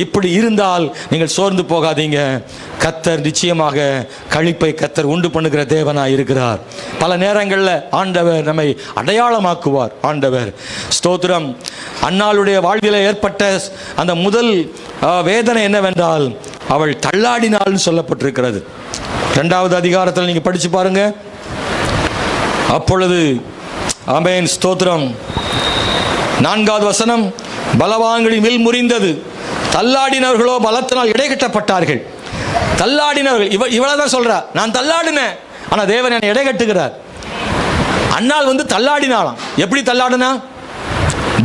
இப்படி இருந்தால் நீங்கள் சோர்ந்து போகாதீங்க. கர்த்தர் நிச்சயமாக களிப்பை கர்த்தர் உண்டு பண்ணுகிற தேவனாய் இருக்கிறார். பல நேரங்களில் ஆண்டவர் நம்மை அடையாளமாக்குவார். ஆண்டவர் ஸ்தோத்திரம். அன்னாளுடைய வாழ்வில் ஏற்பட்ட அந்த முதல் வேதனை என்னவென்றால், அவள் தள்ளாடினாள்னு சொல்லப்பட்டிருக்கிறது. 2வது அதிகாரத்தில் நீங்க படிச்சு பாருங்க. அப்பொழுது ஆமென் ஸ்தோத்திரம் 4வது வசனம், பலவான்களின் வில் முறிந்தது, தள்ளாடினவர்களோ பலத்தினால் இடைகட்டப்பட்டார்கள். தள்ளாடினவர்கள், இவ்வளவுதான் சொல்றா, நான் தள்ளாடினேன், ஆனா தேவன் என்னை இடைகட்டுகிறார். அன்னாள் வந்து தள்ளாடினாலாம். எப்படி தள்ளாடுனா?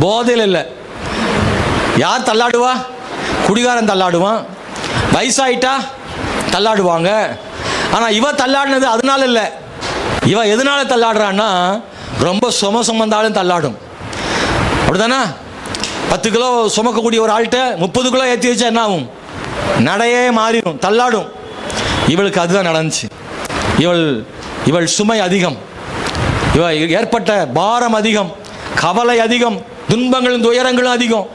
போதையில் இல்லை. யார் தள்ளாடுவா? குடிகாரன் தள்ளாடுவான், வயசாயிட்டா தள்ளாடுவாங்க. ஆனா இவ தள்ளாடினது அதனால இல்லை. இவ எதனால தள்ளாடுறான்னா, ரொம்ப சுமந்தாலும் தள்ளாடும். அப்படிதானா? 10 கிலோ சுமக்கக்கூடிய ஒரு ஆள்கிட்ட 30 கிலோ ஏற்றி வச்சா என்ன ஆகும்? நடையே மாறிடும், தள்ளாடும். இவளுக்கு அதுதான் நடந்துச்சு. இவள் சுமை அதிகம், ஏற்பட்ட பாரம் அதிகம், கவலை அதிகம், துன்பங்களும் துயரங்களும் அதிகம்.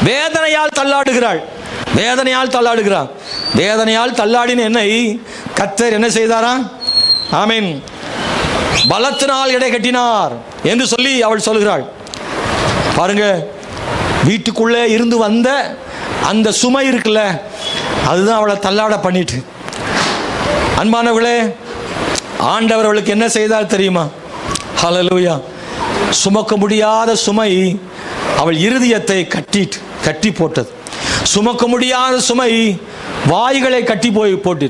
வேதனையால் தள்ளாடுகிறாள். வேதனையால் தள்ளாடின என்னை கர்த்தர் என்ன செய்தாரா? ஆமென். பலத்தினால் இடை கட்டினார் என்று சொல்லி அவள் சொல்கிறாள். பாருங்க, வீட்டுக்குள்ளே இருந்து வந்த அந்த சுமை இருக்குல்ல, அதுதான் அவளை தள்ளாட பண்ணிட்டு. அன்பானவர்களே, ஆண்டவர் அவளுக்கு என்ன செய்தார் தெரியுமா? ஹல்லேலூயா. சுமக்க முடியாத சுமை அவள் இருதயத்தை கட்டி போட்டது. சுமக்க முடியாத சுமை வாய்களை கட்டி போட்டு.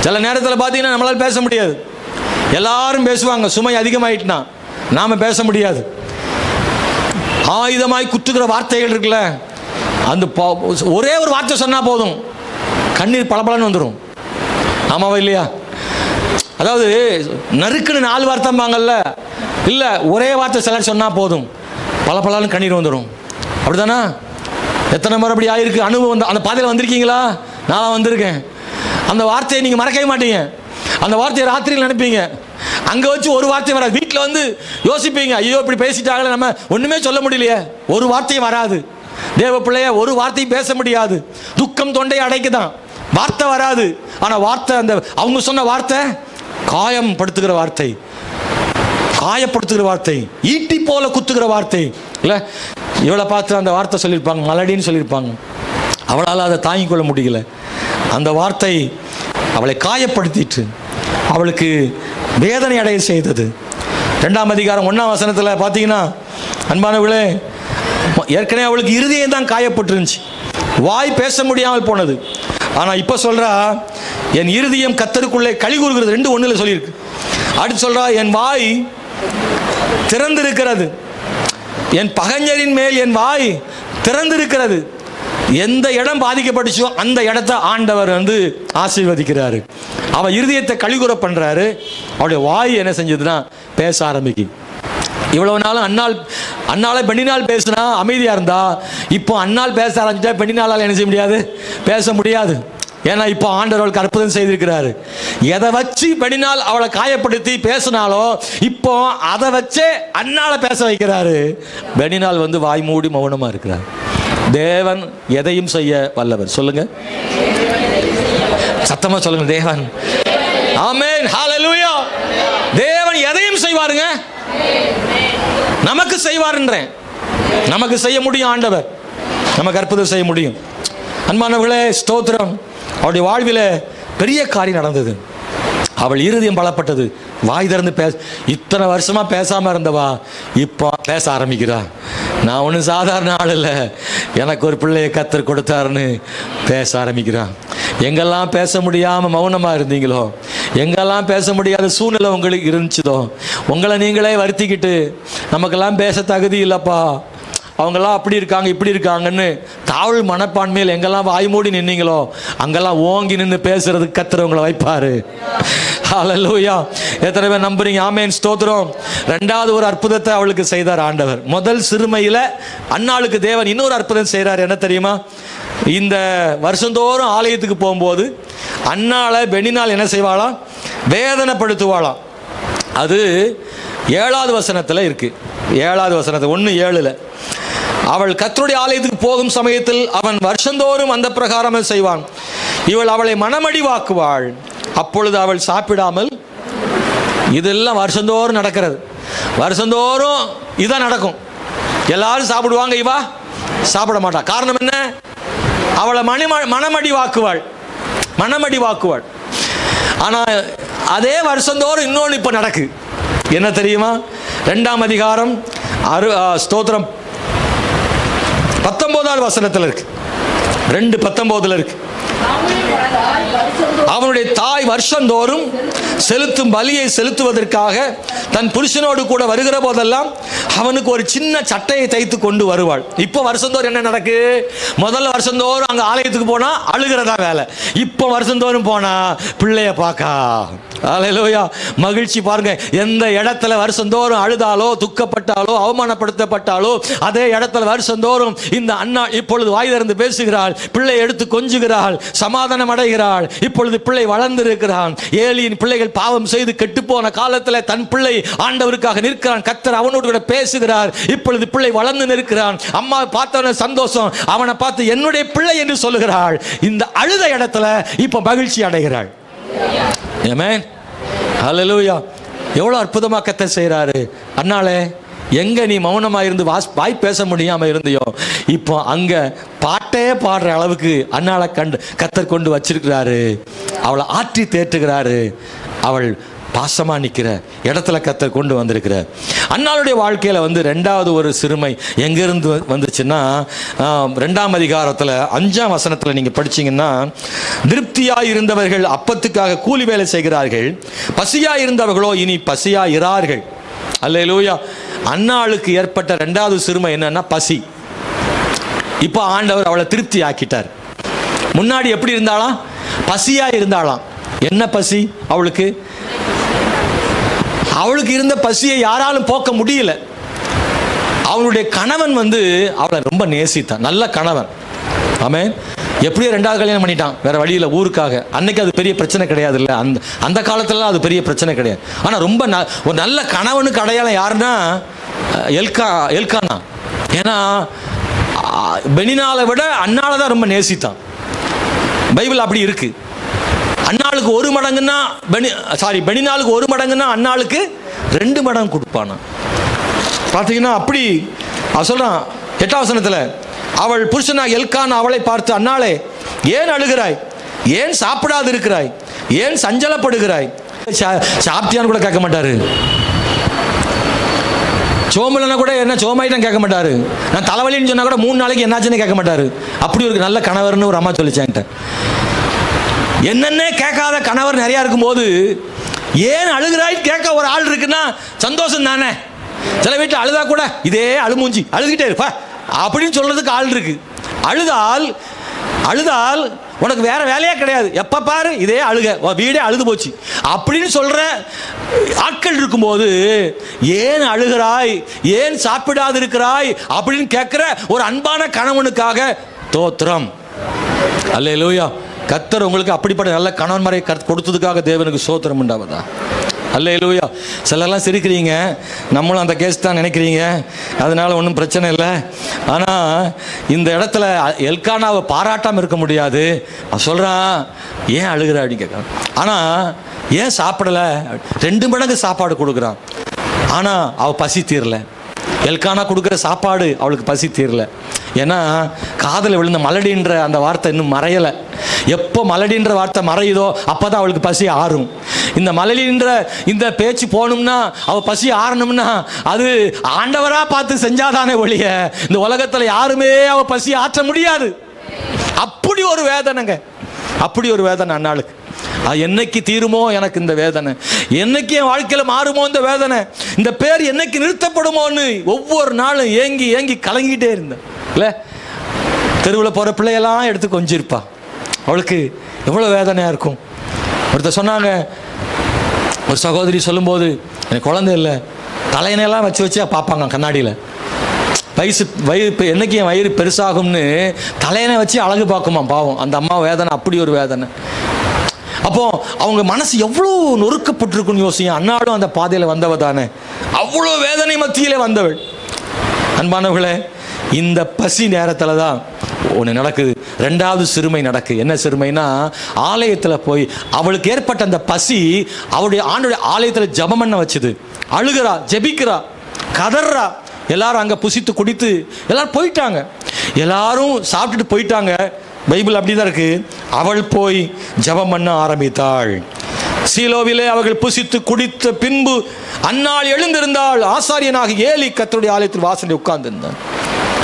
சில நேரத்தில் பார்த்தீங்கன்னா நம்மளால் பேச முடியாது. எல்லாரும் பேசுவாங்க, சுமை அதிகமாயிட்டுனா நாம பேச முடியாது. ஆயுதமாய் குத்துகிற வார்த்தைகள் இருக்குல்ல, அந்த ஒரே ஒரு வார்த்தை சொன்னா போதும், கண்ணீர் பளபளன்னு வந்துடும். ஆமாவா இல்லையா? அதாவது நறுக்குன்னு 4 வார்த்தைம்பாங்கல்ல, இல்லை ஒரே வார்த்தை சிலர் சொன்னா போதும், பளபளன்னு கண்ணீர் வந்துடும். அப்படிதானா? எத்தனை முறை அப்படி ஆயிருக்கு? அனுபவம். அந்த பாதையில் வந்திருக்கீங்களா? நான் வந்திருக்கேன். அந்த வார்த்தையை நீங்கள் மறக்கவே மாட்டீங்க. அந்த வார்த்தையை ராத்திரியில் நினைப்பீங்க. அங்கே வச்சு ஒரு வார்த்தை வராது. வீட்டில் வந்து யோசிப்பீங்க, ஐயோ இப்படி பேசிட்டாங்களே, நம்ம ஒன்றுமே சொல்ல முடியலையே. ஒரு வார்த்தையும் வராது. தேவ பிள்ளைய ஒரு வார்த்தையும் பேச முடியாது. துக்கம் தொண்டையை அடைக்குதான், வார்த்தை வராது. ஆனால் வார்த்தை, அந்த அவங்க சொன்ன வார்த்தை காயப்படுத்துகிற வார்த்தை, ஈட்டி போல குத்துகிற வார்த்தை இல்லை. இவளை பார்த்து அந்த வார்த்தை சொல்லியிருப்பாங்க, மலடின்னு சொல்லியிருப்பாங்க. அவளால் அதை தாங்கிக் கொள்ள முடியல. அந்த வார்த்தை அவளை காயப்படுத்திட்டு அவளுக்கு வேதனை அடைய செய்தது. 2ஆம் அதிகாரம் 1ஆம் வசனத்தில் பார்த்தீங்கன்னா, அன்பானவர்களே, ஏற்கனவே அவளுக்கு இருதயம் தான் காயப்பட்டுருந்துச்சு. வாய் பேச முடியாமல் போனது. ஆனா இப்ப சொல்றா, என் இருதயம் கர்த்தருக்குள்ளே களி கூறுகிறது. 2:1 சொல்லியிருக்கு. அடுத்து சொல்றா, என் வாய் திறந்திருக்கிறது, என் பகைஞரின் மேல் என் வாய் திறந்திருக்கிறது. எந்த இடம் பாதிக்கப்பட்டுச்சோ அந்த இடத்தை ஆண்டவர் ஆசீர்வதிக்கிறாரு. அவ இருதயத்தை கழிகுற பண்றாரு. அவருடைய வாய் என்ன செஞ்சதுன்னா பேச ஆரம்பிக்கு. இவ்வளவு நாளும் அண்ணால பெண்ணினால் பேசினா அமைதியா இருந்தா, இப்போ அண்ணால் பேச ஆரம்பிச்சா பெண்ணினால என்ன செய்ய முடியாது, பேச முடியாது. ஏன்னா இப்போ ஆண்டவர் அவளுக்கு அற்புதம் செய்திருக்கிறாரு. எதை வச்சு பெண்ணினால் அவளை காயப்படுத்தி பேசினாலோ இப்போ அதை வச்சே அண்ணால பேச வைக்கிறாரு. பெண்ணினால் வாய் மூடி மௌனமா இருக்கிறார். தேவன் எதையும் செய்ய வல்லவர். சொல்லுங்க, சத்தமா சொல்லுங்க, தேவன். ஆமென், ஹல்லேலூயா. தேவன் எதையும் செய்வாருங்க, நமக்கு செய்வார்ன்றேன். நமக்கு செய்ய முடியும் ஆண்டவர், நமக்கு அற்புதம் செய்ய முடியும். அன்பானவர்களே, ஸ்தோத்திரம். அவருடைய வாழ்வில் பெரிய காரியம் நடந்தது. அவள் இருதயம் பலப்பட்டது. வாய் திறந்து இத்தனை வருஷமா பேசாம இருந்தவா இப்போ பேச ஆரம்பிக்கிறா. நான் ஒன்றும் சாதாரண ஆள் இல்லை, எனக்கு ஒரு பிள்ளையை கர்த்தர் கொடுத்தாருன்னு பேச ஆரம்பிக்கிறான். எங்கெல்லாம் பேச முடியாம மௌனமா இருந்தீங்களோ, எங்கெல்லாம் பேச முடியாத சூழ்நிலை உங்களுக்கு இருந்துச்சதோ, உங்களை நீங்களே வருத்திக்கிட்டு நமக்கெல்லாம் பேச தகுதி இல்லப்பா, அவங்கெல்லாம் அப்படி இருக்காங்க இப்படி இருக்காங்கன்னு தாழ்வு மனப்பான்மையில் எங்கெல்லாம் வாய்மூடி நின்னீங்களோ அங்கெல்லாம் ஓங்கி நின்று பேசுறதுக்கு கர்த்தர் உங்களை வைப்பாரு. ஹல்லேலூயா. எத்தனை பேர் நம்புறீங்க? ஆமென், ஸ்தோத்திரம். ரெண்டாவது ஒரு அற்புதத்தை அவளுக்கு செய்தார் ஆண்டவர். முதல் சிறுமையில அன்னாளுக்கு தேவன் இன்னொரு அற்புதம் செய்கிறார். என்ன தெரியுமா? இந்த வருஷந்தோறும் ஆலயத்துக்கு போகும்போது அன்னாளை பெண்ணினால் என்ன செய்வாளாம், வேதனைப்படுத்துவாளாம். அது 7வது வசனத்தில் இருக்கு. 7வது வசனத்தில் 1:7 அவள் கர்த்தருடைய ஆலயத்துக்கு போகும் சமயத்தில் அவன் வருஷந்தோறும் அந்த பிரகாரம் செய்வான். இவள் அவளை மனமடிவாக்குவாள், அப்பொழுது அவள் சாப்பிடாமல். இதெல்லாம் வருஷந்தோறும் நடக்கிறது. வருஷந்தோறும் இதான் நடக்கும். எல்லாரும் சாப்பிடுவாங்க, இவா சாப்பிட மாட்டா. காரணம் என்ன? அவளை மனமடிவாக்குவாள், மனமடிவாக்குவாள். ஆனா அதே வருஷந்தோறும் இன்னொன்று இப்ப நடக்கு. என்ன தெரியுமா? 2ஆம் அதிகாரம் ஸ்தோத்திரம் 19வது வசனத்தில் இருக்கு. 2:19 இருக்கு. அவனுடைய தாய் வருஷந்தோறும் செலுத்தும் பலியை செலுத்துவதற்காக தன் புருஷனோடு கூட வருகிற போதெல்லாம் அவனுக்கு ஒரு சின்ன சட்டையை தைத்து கொண்டு வருவாள். இப்போ வருஷந்தோறும் என்ன நடக்கு? முதல்ல வருஷந்தோறும் அங்க ஆலயத்துக்கு போனா அழுகிறதா வேலை. இப்போ வருஷந்தோறும் போனா பிள்ளைய பார்க்கா. ஹல்லேலூயா. மகிழ்ச்சி பாருங்க. எந்த இடத்துல வருஷந்தோறும் அழுதாலோ துக்கப்பட்டாலோ அவமானப்படுத்தப்பட்டாலோ அதே இடத்துல வருஷந்தோறும் இந்த அண்ணா இப்பொழுது வாய் திறந்து பேசுகிறாள், பிள்ளை எடுத்து கொஞ்சுகிறாள், சமாதானம் அடைகிறாள். இப்பொழுது பிள்ளை வளர்ந்திருக்கிறான். ஏலியின் பிள்ளைகள் பாவம் செய்து கெட்டுப்போன காலத்தில் தன் பிள்ளை ஆண்டவருக்காக நிற்கிறான். கர்த்தர் அவனோடு கூட பேசுகிறார். இப்பொழுது பிள்ளை வளர்ந்து நிற்கிறான். அம்மா பார்த்தவன சந்தோஷம், அவனை பார்த்து என்னுடைய பிள்ளை என்று சொல்லுகிறாள். இந்த அழுத இடத்துல இப்ப மகிழ்ச்சி அடைகிறாள். ஆமென், ஹல்லேலூயா. எவ்வளவு அற்புதமா கர்த்தர் செய்றாரு. அண்ணாளே, எங்க நீ மௌனமா இருந்து வாய் பேச முடியாம இருந்தியோ, இப்போ அங்க பாட்டே பாடுற அளவுக்கு அண்ணாளை கர்த்தர் கொண்டு வச்சிருக்கிறாரு. அவளை ஆற்றி தேற்றுகிறாரு. அவள் பாசமா நிக்கிற இடத்துல கர்த்தர் கொண்டு வந்திருக்கிறார். அன்னாளுடைய வாழ்க்கையில 2வது ஒரு சிறுமை எங்கிருந்து வந்துச்சுன்னா, 2ஆம் அதிகாரத்தில் 5ஆம் வசனத்தில் நீங்க படிச்சீங்கன்னா, திருப்தியாய் இருந்தவர்கள் அப்பத்துக்காக கூலி வேலை செய்கிறார்கள், பசியாய் இருந்தவர்களோ இனி பசியாய் இரார்கள். அல்லேலூயா. அன்னாளுக்கு ஏற்பட்ட 2வது சிறுமை என்னன்னா பசி. இப்போ ஆண்டவர் அவளை திருப்தி ஆக்கிட்டார். முன்னாடி எப்படி இருந்தாலாம்? பசியா இருந்தாலாம். என்ன பசி அவளுக்கு? அவளுக்கு இருந்த பசியை யாராலும் போக்க முடியல. அவளுடைய கணவன் அவளை ரொம்ப நேசித்தான். நல்ல கணவன். ஆமென். எப்படியோ 2வது கல்யாணம் பண்ணிட்டான், வேற வழியில் ஊருக்காக. அன்னைக்கு அது பெரிய பிரச்சனை கிடையாது இல்லை, அந்த காலத்துல அது பெரிய பிரச்சனை கிடையாது. ஆனா ரொம்ப ஒரு நல்ல கணவனுக்கு அடையாளம் யாருன்னா எல்கானா. ஏன்னா பெனினாலை விட அன்னாலை தான் ரொம்ப நேசித்தான். பைபிள் அப்படி இருக்கு. அன்னாளுக்கு 1 மடங்குன்னா பெனினாளுக்கு 1 மடங்குன்னா அன்னாளுக்கு 2 மடங்கு கொடுப்பானா. பார்த்தீங்கன்னா அப்படி சொல்றான் 8ஆம் வசனத்துல, அவள் புருஷனாக எல்கானா அவளை பார்த்து, அன்னாளே, ஏன் அழுகிறாய்? ஏன் சாப்பிடாது இருக்கிறாய்? ஏன் சஞ்சலப்படுகிறாய்? சாப்பிட்டியான்னு கூட கேட்க மாட்டாரு. சோமலன்னா கூட என்ன சோமாயிட்டான் கேட்க மாட்டாரு. நான் தலைவலின்னு சொன்னா கூட 3 நாளைக்கு என்னாச்சுன்னு கேட்க மாட்டாரு. அப்படி ஒரு நல்ல கணவர்னு ஒரு அம்மா சொல்லிச்சான்ட்ட. என்னென்ன கேட்காத கணவர் நிறையா இருக்கும்போது ஏன் அழுகிறாய் கேட்க ஒரு ஆள் இருக்குன்னா சந்தோஷம் தானே. சில வீட்டில் அழுதா கூட இதே அழுமூஞ்சி அழுதுகிட்டே இருப்பா அப்படின்னு சொல்றதுக்கு ஆள் இருக்கு. அழுதால் உனக்கு வேற வேலையே கிடையாது, எப்ப பாரு இதே அழுக, வீடே அழுது போச்சு அப்படின்னு சொல்ற ஆட்கள் இருக்கும்போது ஏன் அழுகிறாய், ஏன் சாப்பிடாது இருக்கிறாய் அப்படின்னு கேட்கிற ஒரு அன்பான கணவனுக்காக தோத்திரம். அல்லேலூயா. கர்த்தர் உங்களுக்கு அப்படிப்பட்ட நல்ல கணவன்மாரை கொடுத்ததுக்காக தேவனுக்கு ஸ்தோத்திரம் உண்டாவதா. அல்லேலூயா. சிலர்லாம் சிரிக்கிறீங்க, நம்மளும் அந்த கேஸ் தான் நினைக்கிறீங்க, அதனால ஒன்றும் பிரச்சனை இல்லை. ஆனால் இந்த இடத்துல எல்கானாவை பாராட்டாமல் இருக்க முடியாது. அவன் சொல்கிறான் ஏன் அழுகிற அப்படின்னு கேட்குறான். ஆனால் ஏன் சாப்பிடலை, 2 மடங்கு சாப்பாடு கொடுக்குறான். ஆனால் அவள் பசி தீரலை. எல்கானா கொடுக்குற சாப்பாடு அவளுக்கு பசி தீரலை. ஏன்னா காதில் விழுந்த மலடின்ற அந்த வார்த்தை இன்னும் மறையலை. எப்போ மலடின்ற வார்த்தை மறையுதோ அப்போ தான் அவளுக்கு பசி ஆறும். இந்த மலடின்ற இந்த பேச்சு போகணும்னா அவள் பசி ஆறணும்னா அது ஆண்டவராக பார்த்து செஞ்சாதானே ஒழிய இந்த உலகத்தில் யாருமே அவள் பசி ஆற்ற முடியாது. அப்படி ஒரு வேதனைங்க, அப்படி ஒரு வேதனை அண்ணாளுக்கு. என்னைக்கு தீருமோ எனக்கு இந்த வேதனை, என்னைக்கு என் வாழ்க்கையில் மாறுமோ இந்த வேதனை, இந்த பேர் என்னைக்கு நிறுத்தப்படுமோன்னு ஒவ்வொரு நாளும் ஏங்கி ஏங்கி கலங்கிட்டே இருந்தேன். இல்லை தெருவில் போகிற பிள்ளையெல்லாம் எடுத்து கொஞ்சிருப்பா, அவளுக்கு எவ்வளோ வேதனையாக இருக்கும். ஒருத்தர் சொன்னாங்க, ஒரு சகோதரி சொல்லும்போது எனக்கு குழந்தை இல்லை, தலையணையெல்லாம் வச்சு பார்ப்பாங்க கண்ணாடியில். வயிறு என்னைக்கு என் வயிறு பெருசாகும்னு தலையணை வச்சு அழகு பார்க்குமா பாவம் அந்த அம்மா. வேதனை அப்படி ஒரு வேதனை. அப்போ அவங்க மனசு எவ்வளோ நொறுக்கப்பட்டிருக்குன்னு யோசிங்க. அன்னாலும் அந்த பாதையில் வந்தவ தானே, அவ்வளோ வேதனை மத்தியிலே வந்தவள். அன்பானவர்களே, இந்த பசி நேரத்தில் தான் ஒன்று நடக்குது. 2வது சிறுமை நடக்கு. என்ன சிறுமைனா, ஆலயத்தில் போய் அவளுக்கு ஏற்பட்ட அந்த பசி அவளுடைய ஆண்டுடைய ஆலயத்தில் ஜெபம் பண்ண வச்சுது. அழுகிறா, ஜெபிக்கிறா, கதறா. எல்லாரும் அங்கே புசித்து குடித்து எல்லாரும் போயிட்டாங்க, எல்லாரும் சாப்பிட்டுட்டு போயிட்டாங்க. பைபிள் அப்படிதான் இருக்கு. அவள் போய் ஜெபம் பண்ண ஆரம்பித்தாள். சீலோவிலே அவர்கள் புசித்து குடித்த பின்பு அன்னாள் எழுந்திருந்தாள். ஆசாரியனாக ஏலி கர்த்தருடைய ஆலயத்தில் வாசலில் உட்கார்ந்திருந்தான்.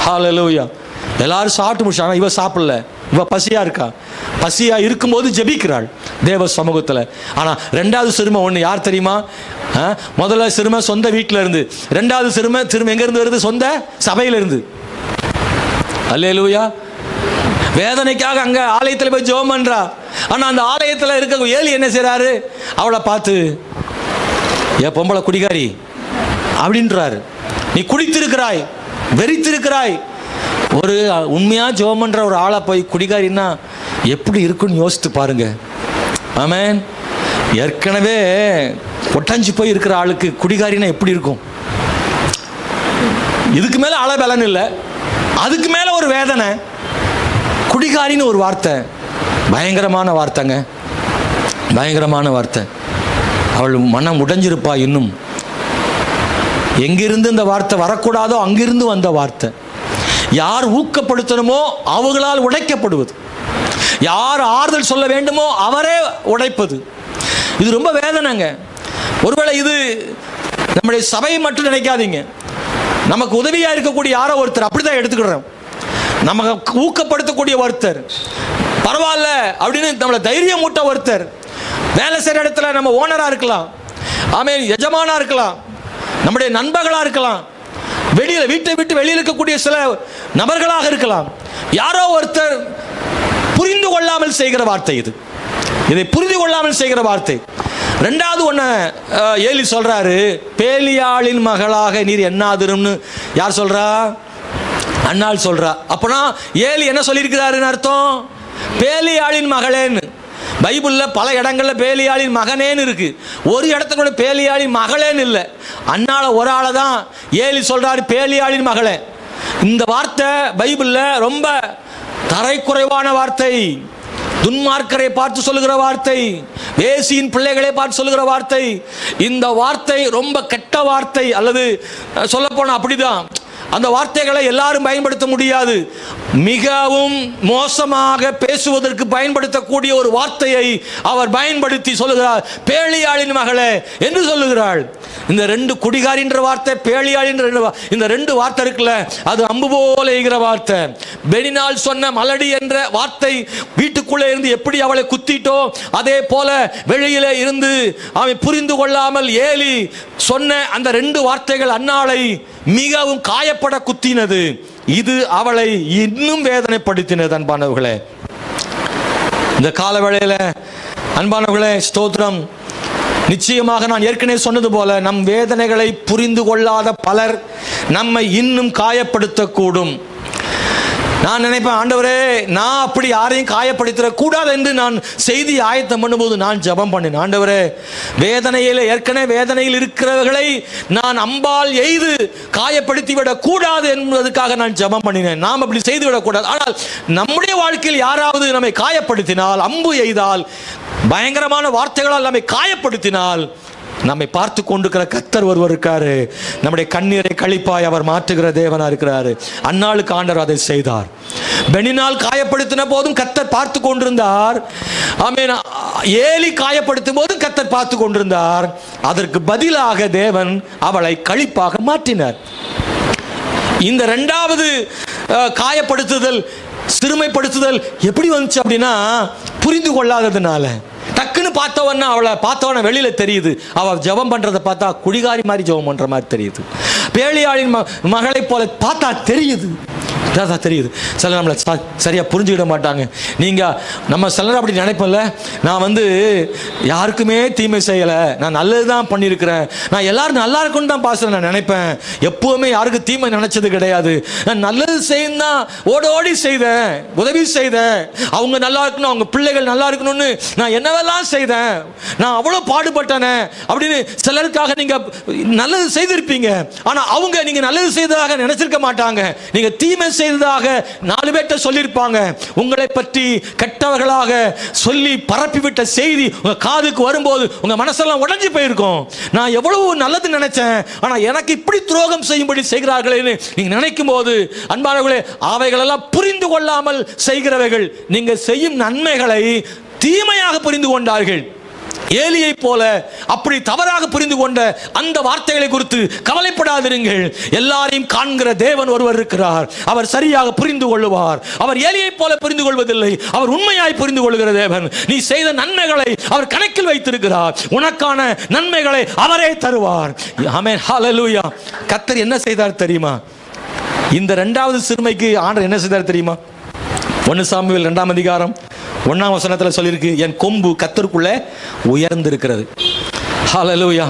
ஹல்லேலூயா. எல்லாரும் சாப்பிட்டு முடிச்சாங்க, இவ சாப்பிடல, இவ பசியா இருக்கா. பசியா இருக்கும்போது ஜெபிக்கிறாள் தேவ சமூகத்தில். ஆனால் 2வது சிறுமை ஒன்று யார் தெரியுமா? முதல்ல சிறுமை சொந்த வீட்டில் இருந்து, 2வது சிறுமை திரும்ப எங்க இருந்து வருது? சொந்த சபையிலிருந்து. அல்லேலூயா. வேதனைக்காக அங்கே ஆலயத்தில் போய் ஜெபம் பண்றா. ஆனால் அந்த ஆலயத்தில் இருக்க ஏலி என்ன செய்றாரு? அவளை பார்த்து ஏ பொம்பளை குடிகாரி அப்படின்றாரு. நீ குடித்திருக்கிறாய், வெறித்திருக்கிறாய். ஒரு உண்மையா ஜெபம் பண்ற ஒரு ஆளை போய் குடிகாரின்னா எப்படி இருக்குன்னு யோசித்து பாருங்க. ஆமென். ஏற்கனவே ஒட்டஞ்சு போய் இருக்கிற ஆளுக்கு குடிகாரின்னா எப்படி இருக்கும்? இதுக்கு மேல அளபலன் இல்லை, அதுக்கு மேல ஒரு வேதனை. குடிகாரின்னு ஒரு வார்த்தை, பயங்கரமான வார்த்தைங்க, பயங்கரமான வார்த்தை. அவள் மனம் உடைஞ்சிருப்பா. இன்னும் எங்கிருந்து இந்த வார்த்தை வரக்கூடாதோ அங்கிருந்து வந்த வார்த்தை. யார் ஊக்கப்படுத்தணுமோ அவர்களால் உடைக்கப்படுவது, யார் ஆறுதல் சொல்ல வேண்டுமோ அவரே உடைப்பது. இது ரொம்ப வேதனைங்க. ஒருவேளை இது நம்முடைய சபையை மட்டும் நினைக்காதீங்க, நமக்கு உதவியா இருக்கக்கூடிய யாரோ ஒருத்தர் அப்படிதான் எடுத்துக்கிறோம். நமக்கு ஊக்கப்படுத்தக்கூடிய ஒருத்தர், பரவாயில்ல அப்படின்னு நம்மளை தைரியம் மூட்ட ஒருத்தர், வேலை செய்கிற இடத்துல நம்ம ஓனரா இருக்கலாம், ஆமென், எஜமானா இருக்கலாம், நம்முடைய நண்பர்களா இருக்கலாம், வெளியில் வீட்டை விட்டு வெளியில் இருக்கக்கூடிய சில நபர்களாக இருக்கலாம். யாரோ ஒருத்தர் புரிந்து கொள்ளாமல் செய்கிற வார்த்தை இது. இதை புரிந்து கொள்ளாமல் செய்கிற வார்த்தை. 2வது ஒன்று ஏலி சொல்றாரு, பேலியாளின் மகளாக நீர் என்னாதிரும்னு யார் சொல்றா? அன்னாள் சொல்றா. அப்பனா ஏலி என்ன சொல்லியிருக்கிறாருன்னு அர்த்தம்? பேலியாளின் மகளேன்னு. பைபிளில் பல இடங்கள்ல பேலியாளின் மகனேன்னு இருக்கு, ஒரு இடத்துல கூட பேலியாளின் மகளேன்னு இல்லை. அன்னால ஒரு ஆளை தான் ஏலி சொல்றாரு பேலியாளின் மகளே. இந்த வார்த்தை பைபிளில் ரொம்ப தரைக்குறைவான வார்த்தை, துன்மார்க்கரை பார்த்து சொல்லுகிற வார்த்தை, வேசியின் பிள்ளைகளை பார்த்து சொல்லுகிற வார்த்தை. இந்த வார்த்தை ரொம்ப கெட்ட வார்த்தை, அல்லது சொல்ல போனா அப்படிதான். அந்த வார்த்தைகளை எல்லாரும் பயன்படுத்த முடியாது. மிகவும் மோசமாக பேசுவதற்கு பயன்படுத்தக்கூடிய ஒரு வார்த்தையை அவர் பயன்படுத்தி சொல்லுகிறார், பேலியாளின் மகளே என்று சொல்லுகிறாள். இந்த ரெண்டு குடிகாரின்ற வார்த்தை, பேளியாளின்ற இந்த ரெண்டு வார்த்தை இருக்குல்ல, அது அம்பு போல எய்கிற வார்த்தை. பெனினால் சொன்ன மலடி என்ற வார்த்தை வீட்டுக்குள்ளே இருந்து எப்படி அவளை குத்திட்டோ, அதே போல வெளியிலே இருந்து அவன் புரிந்து கொள்ளாமல் ஏலி சொன்ன அந்த ரெண்டு வார்த்தைகள் அன்னாளை மிகவும் காயப்பட குத்தினது. இது அவளை இன்னும் வேதனைப்படுத்தினது. அன்பானவர்களே, இந்த காலவேளையில அன்பானவர்களே, ஸ்தோத்திரம், நிச்சயமாக நான் ஏற்கனவே சொன்னது போல நம் வேதனைகளை புரிந்து கொள்ளாத பலர் நம்மை இன்னும் காயப்படுத்தக்கூடும். நான் நினைப்பேன், ஆண்டவரே நான் அப்படி யாரையும் காயப்படுத்த கூடாது என்று நான் செய்தி ஆயத்தம் பண்ணும்போது நான் ஜெபம் பண்ணினேன். ஆண்டவரே, வேதனையில் ஏற்கனவே வேதனையில் இருக்கிறவர்களை நான் அம்பால் எய்து காயப்படுத்தி விடக் கூடாது என்பதற்காக நான் ஜெபம் பண்ணினேன். நாம் அப்படி செய்து விடக்கூடாது. ஆனால் நம்முடைய வாழ்க்கையில் யாராவது நம்மை காயப்படுத்தினால், அம்பு எய்தால், பயங்கரமான வார்த்தைகளால் நம்மை காயப்படுத்தினால், நம்மை பார்த்து கொண்டிருக்கிற கர்த்தர் ஒருவர் இருக்காரு. நம்முடைய கண்ணீரை கழிப்பாய் அவர் மாற்றுகிற தேவனா இருக்கிறாரு. அந்நாளுக்கு ஆண்டவர் அதை செய்தார். பெனினால் காயப்படுத்தின போதும் கர்த்தர் பார்த்து கொண்டிருந்தார். ஆமென். ஏலி காயப்படுத்தும் போதும் கர்த்தர் பார்த்து கொண்டிருந்தார். அதற்கு பதிலாக தேவன் அவளை கழிப்பாக மாற்றினார். இந்த இரண்டாவது காயப்படுத்துதல், சிறுமைப்படுத்துதல் எப்படி வந்துச்சு அப்படின்னா, புரிந்து கொள்ளாததுனால. டக்குன்னு பார்த்தவன அவளை பார்த்தவன வெளியில தெரியுது, அவள் ஜெபம் பண்றதை பார்த்தா குடிகாரி மாதிரி ஜெபம் பண்ற மாதிரி தெரியுது. பேளியாளின் மகளை போல பார்த்தா தெரியுது, தெரியுது. சிலர் நம்மளை சரியா புரிஞ்சுக்கிட மாட்டாங்க. நீங்க நம்ம சிலர் அப்படி நினைப்பல, நான் யாருக்குமே தீமை செய்யல, நான் நல்லதுதான் பண்ணியிருக்கிறேன், நான் எல்லாரும் நல்லா இருக்குன்னு தான் பாஸ்டர் நான் நினைப்பேன், எப்பவுமே யாருக்கு தீமை நினைச்சது கிடையாது, நான் நல்லது செய்யணும் ஓடோடி செய்தேன், உதவி செய்தேன், அவங்க நல்லா இருக்கணும், அவங்க பிள்ளைகள் நல்லா இருக்கணும்னு நான் என்னவெல்லாம் செய்தேன், நான் அவ்வளோ பாடுபட்டேனே அப்படின்னு சிலருக்காக நீங்க நல்லது செய்திருப்பீங்க. ஆனா அவங்க நீங்க நல்லது செய்ததாக நினைச்சிருக்க மாட்டாங்க, நீங்க தீமை செய்ததாக 4 பேர்ட்ட சொல்லியிருப்பாங்க. உங்களை பற்றி கெட்டவர்களாக சொல்லி பரப்பிவிட்ட செய்தி உங்க காதுக்கு வரும்போது உங்க மனசெல்லாம் உடைஞ்சு போயிருக்கும். நான் எவ்வளவு நல்லது நினைச்சேன், ஆனா எனக்கு இப்படி துரோகம் செய்யும்படி செய்கிறார்களே நீங்க நினைக்கும் போது அன்பானவர்களே, அவைகளெல்லாம் புரிந்து கொள்ளாமல் செய்கிறவைகள். நீங்க செய்யும் நன்மைகளை தீமையாக புரிந்து கொண்டார்கள். ஏலியை போல அப்படி தவறாக புரிந்து கொண்ட அந்த வார்த்தைகளை குறித்து கவலைப்படாதிருங்கள். எல்லாரையும் காண்கிற தேவன் ஒருவர் இருக்கிறார். அவர் சரியாக புரிந்து கொள்வார். அவர் ஏலியை போல புரிந்து கொள்வதில்லை, அவர் உண்மையாய் புரிந்து கொள்கிற தேவன். நீ செய்த நன்மைகளை அவர் கணக்கில் வைத்திருக்கிறார். உனக்கான நன்மைகளை அவரே தருவார். ஆமென், ஹல்லேலூயா. கர்த்தர் என்ன செய்தார் தெரியுமா? இந்த இரண்டாவது சிறுமைக்கு ஆண்டவர் என்ன செய்தார் தெரியுமா? 1 சாமுவேல் 2ஆம் அதிகாரம் 1ஆம் வசனத்தில் சொல்லியிருக்கு, என் கொம்பு கர்த்தருக்குள்ளே உயர்ந்திருக்கிறது. ஹல்லேலூயா.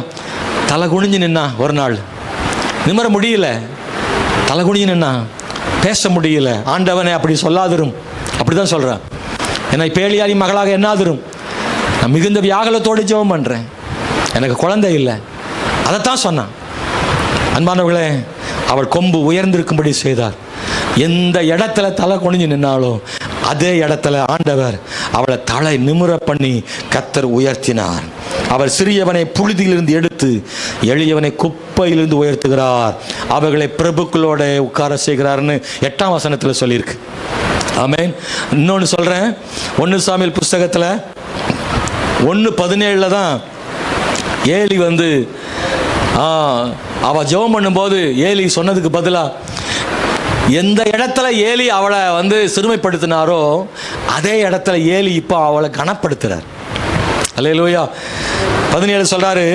தலை குனிஞ்சு நின்னா, ஒரு நாள் நிமிர முடியல, தலை குனிஞ்சு நின்னா, பேச முடியல. ஆண்டவனே அப்படி சொல்லாதிரும், அப்படிதான் சொல்றான். என்னை பேளியாரி மகளாக என்னாதிரும், நான் மிகுந்த வியாகுலத்தோடு ஜெபம் பண்றேன், எனக்கு குழந்தை இல்லை, அதைத்தான் சொன்னான். அன்பானவர்களே, அவள் கொம்பு உயர்ந்திருக்கும்படி செய்தார். எந்த இடத்துல தலை குனிஞ்சு நின்னாலும் அதே இடத்துல ஆண்டவர் அவளை தலை நிமிர பண்ணி கர்த்தர் உயர்த்தினார். அவர் சிறியவனை புழுதியிலிருந்து எடுத்து எளியவனை குப்பையிலிருந்து உயர்த்துகிறார், அவர்களை பிரபுக்களோட உட்கார செய்கிறார்னு 8ஆம் வசனத்தில் சொல்லியிருக்கு. ஆமென். இன்னொன்று சொல்றேன், 1 சாமுவேல் புஸ்தகத்தில் 1:17 தான் ஏலி அவ ஜெபம் பண்ணும்போது ஏலி சொன்னதுக்கு பதிலா எந்த இடத்துல ஏலி அவளை சிறுமைப்படுத்தினாரோ அதே இடத்துல ஏலி இப்போ அவளை கனப்படுத்துறார். அல்லேலூயா. 17 சொல்றாரு,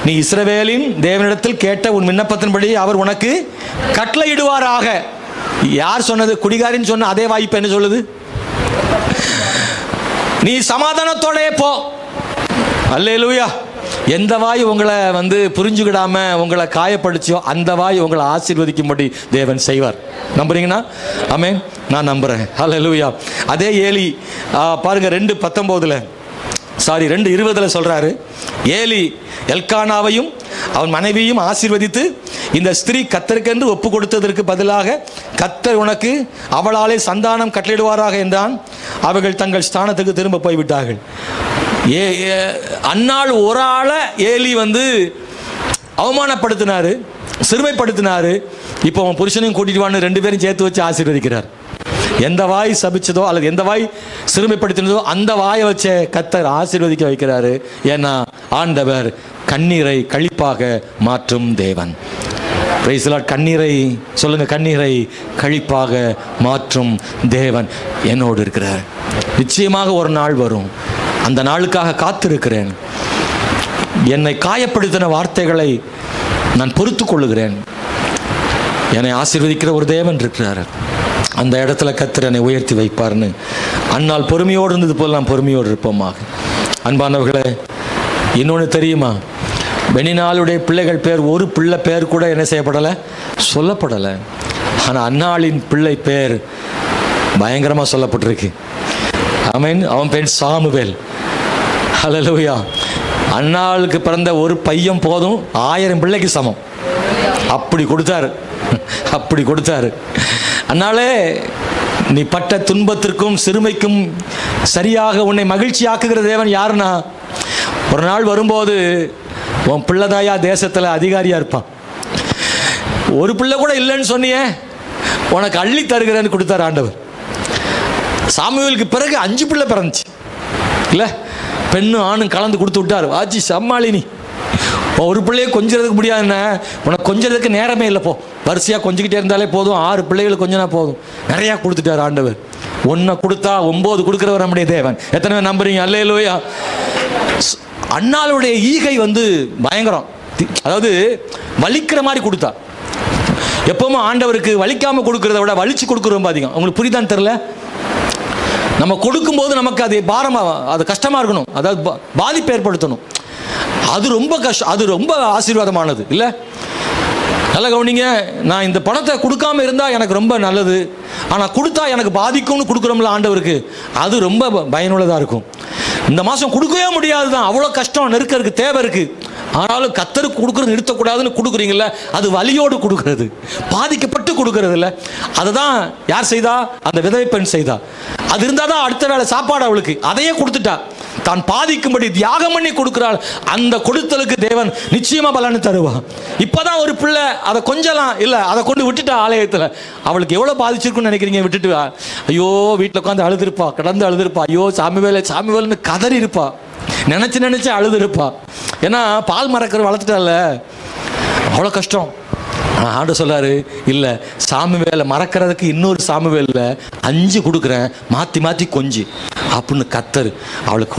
நீ இஸ்ரவேலின் தேவனிடத்தில் கேட்ட உன் விண்ணப்பத்தின்படி அவர் உனக்கு கட்டளையிடுவாராக. யார் சொன்னது? குடிகாரின்னு சொன்ன அதே வாய்ப்பு என்ன சொல்லுது? நீ சமாதானத்தோட போ. அல்லேலூயா. எந்த வாய் உங்களை புரிஞ்சுக்கிடாம உங்களை காயப்படுச்சியோ அந்த வாய் உங்களை ஆசீர்வதிக்கும்படி தேவன் செய்வார். நம்புறீங்கன்னா? ஆமென். நான் நம்புறேன். ஹல்லேலூயா. அதே ஏலி பாருங்க 2:20 சொல்றாரு, ஏலி எல்கானாவையும் அவன் மனைவியும் ஆசீர்வதித்து இந்த ஸ்திரீ கர்த்தருக்கென்று ஒப்பு கொடுத்ததற்கு பதிலாக கர்த்தர் உனக்கு அவளாலே சந்தானம் கட்டளையிடுவாராக என்றான். அவர்கள் தங்கள் ஸ்தானத்துக்கு திரும்ப போய்விட்டார்கள். அன்னாள் ஒரு ஆளை ஏலி அவமானப்படுத்தினாரு, சிறுமைப்படுத்தினாரு. இப்போ அவன் புருஷனையும் கூட்டிட்டு வான்னு 2 பேரும் சேர்த்து வச்சு ஆசீர்வதிக்கிறார். எந்த வாய் சபிச்சதோ அல்லது எந்த வாய் சிறுமைப்படுத்தினதோ அந்த வாயை வச்ச கர்த்தர் ஆசீர்வதிக்க வைக்கிறாரு. ஏன்னா ஆண்டவர் கண்ணீரை களிப்பாக மாற்றும் தேவன். Praise the Lord. கண்ணீரை சொல்லுங்க, கண்ணீரை களிப்பாக மாற்றும் தேவன் என்னோடு இருக்கிறார். நிச்சயமாக ஒரு நாள் வரும், அந்த நாளுக்காக காத்திருக்கிறேன். என்னை காயப்படுத்தின வார்த்தைகளை நான் பொறுத்து கொள்ளுகிறேன். என்னை ஆசீர்வதிக்கிற ஒரு தேவன் இருக்கிறார். அந்த இடத்துல கர்த்தர் என்னை உயர்த்தி வைப்பார்னு அன்னால் பொறுமையோடு இருந்தது போல் நான் பொறுமையோடு இருப்போமாக. அன்பானவர்களே, இன்னொன்று தெரியுமா? பெனினாளுடைய பிள்ளைகள் பேர், ஒரு பிள்ளை பேர் கூட என்ன செய்யப்படலை, சொல்லப்படலை. ஆனால் அன்னாளின் பிள்ளை பேர் பயங்கரமாக சொல்லப்பட்டிருக்கு. ஆமென். அவன் பேர் சாமுவேல். ஹல்லேலூயா. அன்னாளுக்கு பிறந்த ஒரு பையன் போதும் 1000 பிள்ளைக்கு சமம். அப்படி கொடுத்தாரு, அப்படி கொடுத்தாரு. அதனாலே நீ பட்ட துன்பத்திற்கும் சிறுமைக்கும் சரியாக உன்னை மகிழ்ச்சி ஆக்குகிற தேவன் யாருன்னா, ஒரு நாள் வரும்போது உன் பிள்ளைதாயா தேசத்தில் அதிகாரியாக இருப்பான். ஒரு பிள்ளை கூட இல்லைன்னு சொன்னியே, உனக்கு அள்ளி தருகிறேன்னு கொடுத்தார் ஆண்டவர். சாமுவேலுக்கு பிறகு 5 பிள்ளை பிறந்துச்சு இல்லை, பெண்ணும் ஆணும் கலந்து கொடுத்து விட்டார். ஆச்சி சம்மாளினி, ஒரு பிள்ளையை கொஞ்சிறதுக்கு முடியாதுன்னா உனக்கு கொஞ்சிறதுக்கு நேரமே இல்லை, போ வரிசையாக கொஞ்சிக்கிட்டே இருந்தாலே போதும். 6 பிள்ளைகள் கொஞ்சனா போதும். நிறையா கொடுத்துட்டார் ஆண்டவர். 1 கொடுத்தா 9 கொடுக்குறவர் நம்முடைய தேவன். எத்தனை பேர் நம்புறீங்க? அல்லேலூயா. அன்னாளுடைய ஈகை பயங்கரம். அதாவது வலிக்கிற மாதிரி கொடுத்தா. எப்பவுமே ஆண்டவருக்கு வலிக்காம கொடுக்கறத விட வலிச்சு கொடுக்குறோம் அதிகம். உங்களுக்கு புரியுதான்னு தெரியல. நம்ம கொடுக்கும்போது நமக்கு அது பாரமாக, அது கஷ்டமாக இருக்கணும், அதாவது பாதிப்பு ஏற்படுத்தணும். அது ரொம்ப கஷ்டம், அது ரொம்ப ஆசீர்வாதமானது இல்லை. நல்லா கவனிங்க. நான் இந்த பணத்தை கொடுக்காம இருந்தால் எனக்கு ரொம்ப நல்லது, ஆனால் கொடுத்தா எனக்கு பாதிக்கும்னு கொடுக்குறோம்ல ஆண்டவருக்கு, அது ரொம்ப பயனுள்ளதாக இருக்கும். இந்த மாதம் கொடுக்கவே முடியாது தான், அவ்வளோ கஷ்டம், நெருக்க இருக்குது, தேவை இருக்குது. ஆனாலும் கர்த்தருக்கு கொடுக்குறது நிறுத்தக்கூடாதுன்னு கொடுக்குறீங்கள, அது வலியோடு கொடுக்கறது, பாதிக்கப்பட்டு கொடுக்கறது இல்லை. அதுதான் யார் செய்தா? அந்த விதவை பெண் செய்தா. அது இருந்தால் தான் அடுத்த வேளை சாப்பாடு அவளுக்கு. அதையே கொடுத்துட்டா. தான் பாதிக்கும்படி தியாகம் பண்ணி கொடுக்கிறாள். அந்த கொடுத்தலுக்கு தேவன் நிச்சயமா பலன் தருவான். இப்பதான் ஒரு பிள்ளை அதை கொஞ்சலாம் இல்லை, அதை கொண்டு விட்டுட்டா ஆலயத்தில். அவளுக்கு எவ்வளோ பாதிச்சிருக்குன்னு நினைக்கிறீங்க? விட்டுட்டு ஐயோ வீட்டில் உட்காந்து அழுதுருப்பா, கடந்து அழுதுருப்பா, ஐயோ சாமுவேலே சாமுவேல்னு கதறி இருப்பா, நினைச்சு அழுது இருப்பா. ஏன்னா பால் மறக்கிற வளர்த்துட்டால, அவ்வளோ கஷ்டம். ஆண்டவர் சொல்றாரு, இல்லை சாமுவேலை மறக்கிறதுக்கு இன்னொரு சாமுவேல்ல 5 கொடுக்குறேன், மாற்றி மாற்றி கொஞ்சி அப்படின்னு கர்த்தர் அவளுக்கு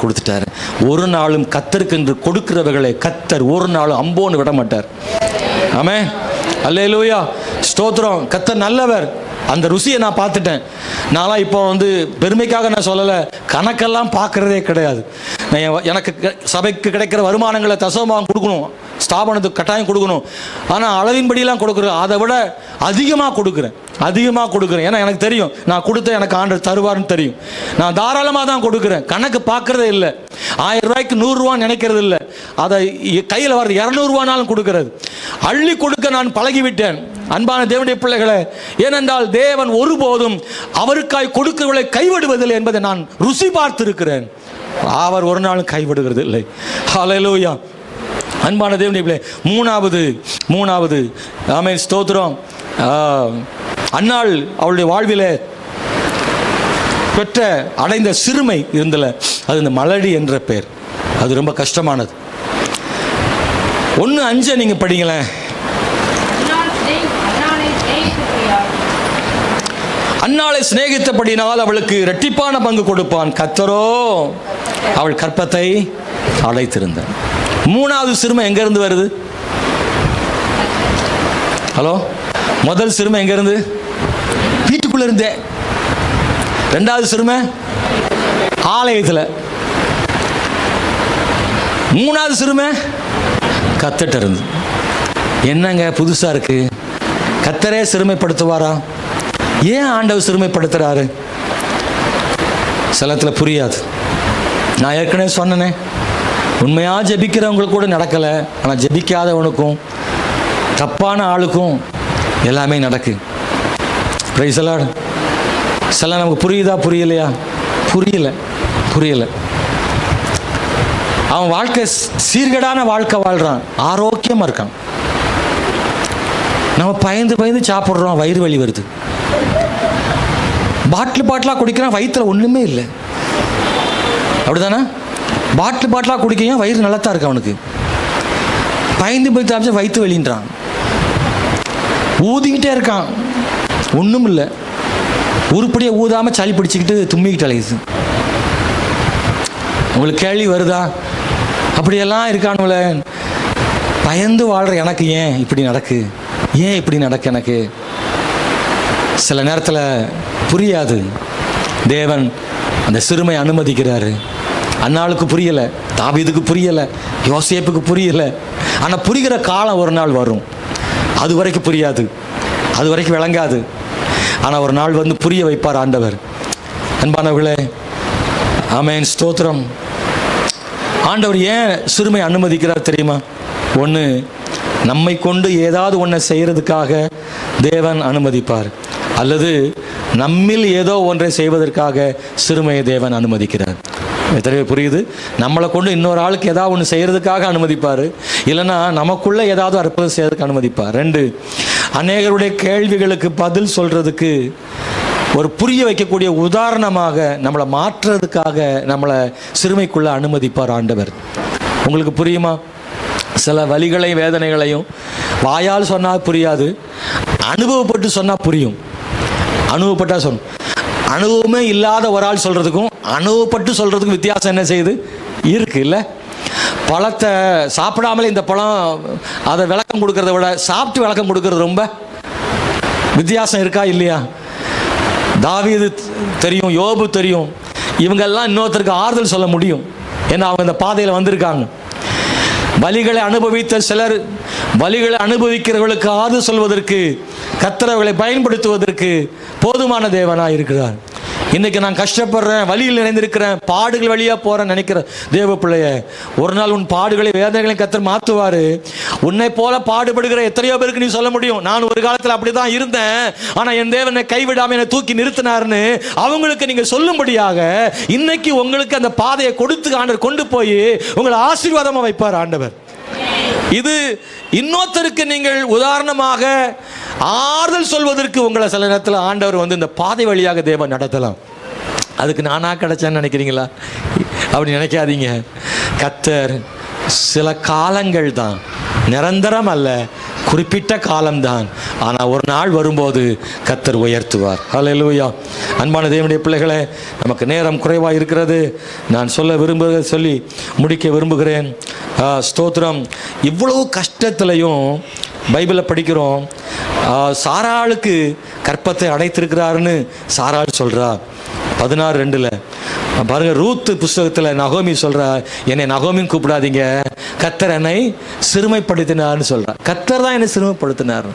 கொடுத்துட்டாரு. ஒரு நாளும் கர்த்தருக்கு என்று கொடுக்கிறவர்களை கர்த்தர் ஒரு நாளும் அம்போன்னு விட மாட்டார். ஆமென். அல்லேலூயா. ஸ்தோத்திரம். கர்த்தர் நல்லவர். அந்த ருசியை நான் பார்த்துட்டேன். நான்லாம் இப்போ பெருமைக்காக நான் சொல்லலை, கணக்கெல்லாம் பார்க்குறதே கிடையாது. எனக்கு சபைக்கு கிடைக்கிற வருமானங்களை தசமமாக கொடுக்கணும், ஸ்தாபனத்துக்கு கட்டாயம் கொடுக்கணும். ஆனால் அளவின்படியெல்லாம் கொடுக்குறேன், அதை விட அதிகமாக கொடுக்குறேன். ஏன்னா எனக்கு தெரியும், நான் கொடுத்த எனக்கு ஆண்டவர் தருவார்னு தெரியும். நான் தாராளமாக தான் கொடுக்குறேன், கணக்கு பார்க்குறதே இல்லை. 1000 ரூபாய்க்கு 100 ரூபான்னு நினைக்கிறது இல்லை, அதை கையில் வர்றது 200 ரூபானாலும் கொடுக்கறது. அள்ளி கொடுக்க நான் பழகிவிட்டேன். அன்பான தேவனுடைய பிள்ளைகளே, ஏனென்றால் தேவன் ஒருபோதும் அவருக்காய் கொடுக்கிறவர்களை கைவிடுவதில்லை என்பதை நான் ருசி பார்த்திருக்கிறேன். அவர் ஒரு நாளும் கைவிடுகிறது இல்லை. ஹல்லேலூயா. அன்பான தேவனுடைய பிள்ளை, மூணாவது ஆமென் ஸ்தோத்திரம். அன்னாள் அவளுடைய வாழ்விலே பெற்ற அடைந்த சிறுமை இருந்தல, அது இந்த மலடி என்ற பெயர். அது ரொம்ப கஷ்டமானது. 1:5 நீங்க படிங்களேன். அன்னாளை சிநேகித்தபடினால் அவளுக்கு இரட்டிப்பான பங்கு கொடுப்பான், கர்த்தரோ அவள் கற்பத்தை அடைத்திருந்தார். 3வது சிறுமை எங்க இருந்து வருது? ஹலோ, முதல் சிறுமை எங்க இருந்து? வீட்டுக்குள்ள இருந்தே. 2வது சிறுமை ஆலயத்தில். 3வது சிறுமை கர்த்தர்ட்ட இருந்து. என்னங்க புதுசா இருக்கு? கர்த்தரே சிறுமைப்படுத்துவாரா? ஏன் ஆண்டவர் சிறுமைப்படுத்துறாரு? சிலத்தில் புரியாது. நான் ஏற்கனவே சொன்னேனே, உண்மையாக ஜெபிக்கிறவங்களுக்கு கூட நடக்கலை, ஆனால் ஜெபிக்காதவனுக்கும் தப்பான ஆளுக்கும் எல்லாமே நடக்கு. Praise the Lord. சில நமக்கு புரியுதா புரியலையா? புரியல. அவன் வாழ்க்கை சீர்கேடான வாழ்க்கை வாழ்றான், ஆரோக்கியமாக இருக்கான். நம்ம பயந்து சாப்பிட்றோம், வயிறு வலி வருது. பாட்டிலாக குடிக்கிறான், வயிற்றுல ஒன்றுமே இல்லை. அப்படிதானே? பாட்டிலாக குடிக்க வயிறு நல்லா தான் இருக்கு அவனுக்கு. பயந்து போய் தாமிச்சு வயிற்று வெளின்றான், ஊதிக்கிட்டே இருக்கான், ஒன்றும் இல்லை. உருப்படியாக ஊதாமல் சளி பிடிச்சிக்கிட்டு தும்மிக்கிட்டு அலையுது. உங்களுக்கு கேள்வி வருதா? அப்படியெல்லாம் இருக்கானுங்களே, பயந்து வாழ்கிற எனக்கு ஏன் இப்படி நடக்கு, ஏன் இப்படி நடக்கு எனக்கு? சில நேரத்தில் புரியாது. தேவன் அந்த சிறுமை அனுமதிக்கிறாரு. அன்னாளுக்கு புரியலை, தாவீதுக்கு புரியலை, யோசேப்புக்கு புரியலை. ஆனால் புரிகிற காலம் ஒரு நாள் வரும். அது வரைக்கும் புரியாது, அது வரைக்கும் விளங்காது. ஆனால் ஒரு நாள் வந்து புரிய வைப்பார் ஆண்டவர். அன்பானவர்களே, ஆமென், ஸ்தோத்திரம். ஆண்டவர் ஏன் சிறுமை அனுமதிக்கிறார் தெரியுமா? ஒன்று, நம்மை கொண்டு ஏதாவது ஒன்றை செய்கிறதுக்காக தேவன் அனுமதிப்பார், அல்லது நம்மில் ஏதோ ஒன்றை செய்வதற்காக சிறுமையை தேவன் அனுமதிக்கிறார். எத்தனை புரியுது? நம்மளை கொண்டு இன்னொரு ஆளுக்கு ஏதாவது ஒன்று செய்கிறதுக்காக அனுமதிப்பார், இல்லைன்னா நமக்குள்ளே ஏதாவது அற்புதம் செய்யறதுக்கு அனுமதிப்பார். 2, அநேகருடைய கேள்விகளுக்கு பதில் சொல்கிறதுக்கு, ஒரு புரிய வைக்கக்கூடிய உதாரணமாக நம்மளை மாற்றுறதுக்காக நம்மளை சிறுமைக்குள்ளே அனுமதிப்பார் ஆண்டவர். உங்களுக்கு புரியுமா? சில வலிகளையும் வேதனைகளையும் வாயால் சொன்னால் புரியாது, அனுபவப்பட்டு சொன்னால் புரியும். அனுபவப்பட்டால் சொல்லணும். அனுபவமே இல்லாத ஒரு ஆள் சொல்கிறதுக்கும் அனுபவப்பட்டு சொல்கிறதுக்கும் வித்தியாசம் என்ன செய்யுது? இருக்கு இல்லை? பழத்தை சாப்பிடாமலே இந்த பழம், அதை விளக்கம் கொடுக்கறத விட சாப்பிட்டு விளக்கம் கொடுக்கறது ரொம்ப வித்தியாசம் இருக்கா இல்லையா? தாவீது தெரியும், யோபு தெரியும், இவங்கெல்லாம் இன்னொருத்தருக்கு ஆறுதல் சொல்ல முடியும். ஏன்னா அவங்க இந்த பாதையில் வந்திருக்காங்க. வலிகளை அனுபவித்த சிலர் வலிகளை அனுபவிக்கிறவர்களுக்கு ஆறுதல் சொல்வதற்கு, கர்த்தரை பயன்படுத்துவதற்கு போதுமான தேவனாக இருக்கிறார். இன்னைக்கு நான் கஷ்டப்படுறேன், வலியில் நிறைந்திருக்கிறேன், பாடுகள் வழியாக போகிறேன் நினைக்கிற தேவ பிள்ளைய, ஒரு நாள் உன் பாடுகளை வேதனைகளையும் கர்த்தர் மாற்றுவார். உன்னை போல பாடுபடுகிற எத்தனையோ பேருக்கு நீ சொல்ல முடியும், நான் ஒரு காலத்தில் அப்படி தான் இருந்தேன், ஆனால் என் தேவனை கைவிடாமல் என்னை தூக்கி நிறுத்தினார்னு அவங்களுக்கு நீங்கள் சொல்லும்படியாக இன்னைக்கு உங்களுக்கு அந்த பாதையை கொடுத்து ஆண்டவர் கொண்டு போய் உங்களை ஆசீர்வாதமாக வைப்பார் ஆண்டவர். இது இன்னொருத்தருக்கு நீங்கள் உதாரணமாக ஆறுதல் சொல்வதற்கு உங்களை சில நேரத்தில் ஆண்டவர் வந்து இந்த பாதை வழியாக தேவன் நடத்தலாம். அதுக்கு நானா கிடைச்சேன்னு நினைக்கிறீங்களா? அப்படி நினைக்காதீங்க. கர்த்தர் சில காலங்கள் தான், நிரந்தரம் அல்ல, குறிப்பிட்ட காலம்தான். ஆனால் ஒரு நாள் வரும்போது கர்த்தர் உயர்த்துவார். ஹல்லேலூயா. அன்பான தேவனுடைய பிள்ளைகளே, நமக்கு நேரம் குறைவாக இருக்கிறது. நான் சொல்லி முடிக்க விரும்புகிறேன். ஸ்தோத்திரம். இவ்வளவு கஷ்டத்திலையும் பைபிளில் படிக்கிறோம், சாராளுக்கு கற்பத்தை அடைத்திருக்கிறாருன்னு சாராள் சொல்கிறா. 16:2 பாருங்க, ரூத் புஸ்தகத்தில் நகோமி சொல்றா, என்னை நகோமின்னு கூப்பிடாதீங்க, கர்த்தர் என்னை சிறுமைப்படுத்தினார்னு சொல்றா. கர்த்தர் தான் என்னை சிறுமைப்படுத்தினார்.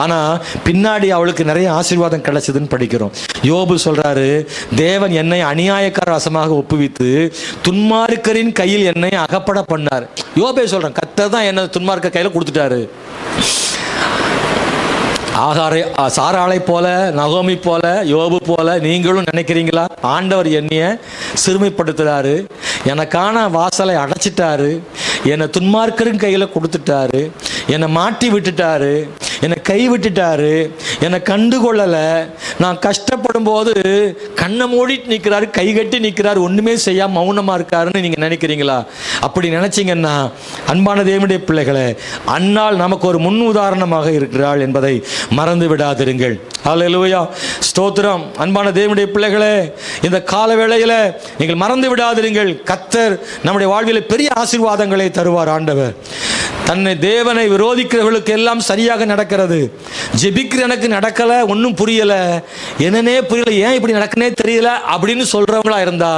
ஆனால் பின்னாடி அவளுக்கு நிறைய ஆசீர்வாதம் கிடைச்சதுன்னு படிக்கிறோம். யோபு சொல்றாரு, தேவன் என்னை அநியாயக்கார வசமாக ஒப்புவித்து துன்மார்க்கரின் கையில் என்னை அகப்பட பண்ணார். யோபே சொல்றேன், கர்த்தர் தான் என்னை துன்மார்க்க கையில் கொடுத்துட்டாரு. சாராளை போல, நகோமி போல, யோபு போல நீங்களும் நினைக்கிறீங்களா? ஆண்டவர் என்னைய சிறுமைப்படுத்துறாரு, எனக்கான வாசலை அடைச்சிட்டாரு, என்னை துன்மார்க்கரின் கையில் கொடுத்துட்டாரு, என்னை மாட்டி விட்டுட்டாரு, என்னை கை விட்டுட்டாரு, என்னை கண்டுகொள்ளலை, நான் கஷ்டப்படும் போது கண்ணை மூடிட்டு நிற்கிறாரு, கை கட்டி நிற்கிறாரு, ஒன்றுமே செய்யாம மௌனமாக இருக்காருன்னு நீங்கள் நினைக்கிறீங்களா? அப்படி நினைச்சிங்கன்னா அன்பான தேவனுடைய பிள்ளைகளே, அன்னாள் நமக்கு ஒரு முன் உதாரணமாக இருக்கிறாள் என்பதை மறந்து விடாதிருங்கள். ஹல்லேலூயா, ஸ்தோத்திரம். அன்பான தேவனுடைய பிள்ளைகளே, இந்த கால வேளையில் நீங்கள் மறந்து விடாதிருங்கள், கர்த்தர் நம்முடைய வாழ்வில் பெரிய ஆசீர்வாதங்களை தருவார். ஆண்டவர் தன்னை தேவனை விரோதிக்கிறவர்களுக்கு எல்லாம் சரியாக நடக்கிறது, ஜெபிக்கிற எனக்கு நடக்கல, ஒன்றும் புரியல, என்னன்னே புரியல, ஏன் இப்படி நடக்குனே தெரியல அப்படின்னு சொல்றவங்களா இருந்தா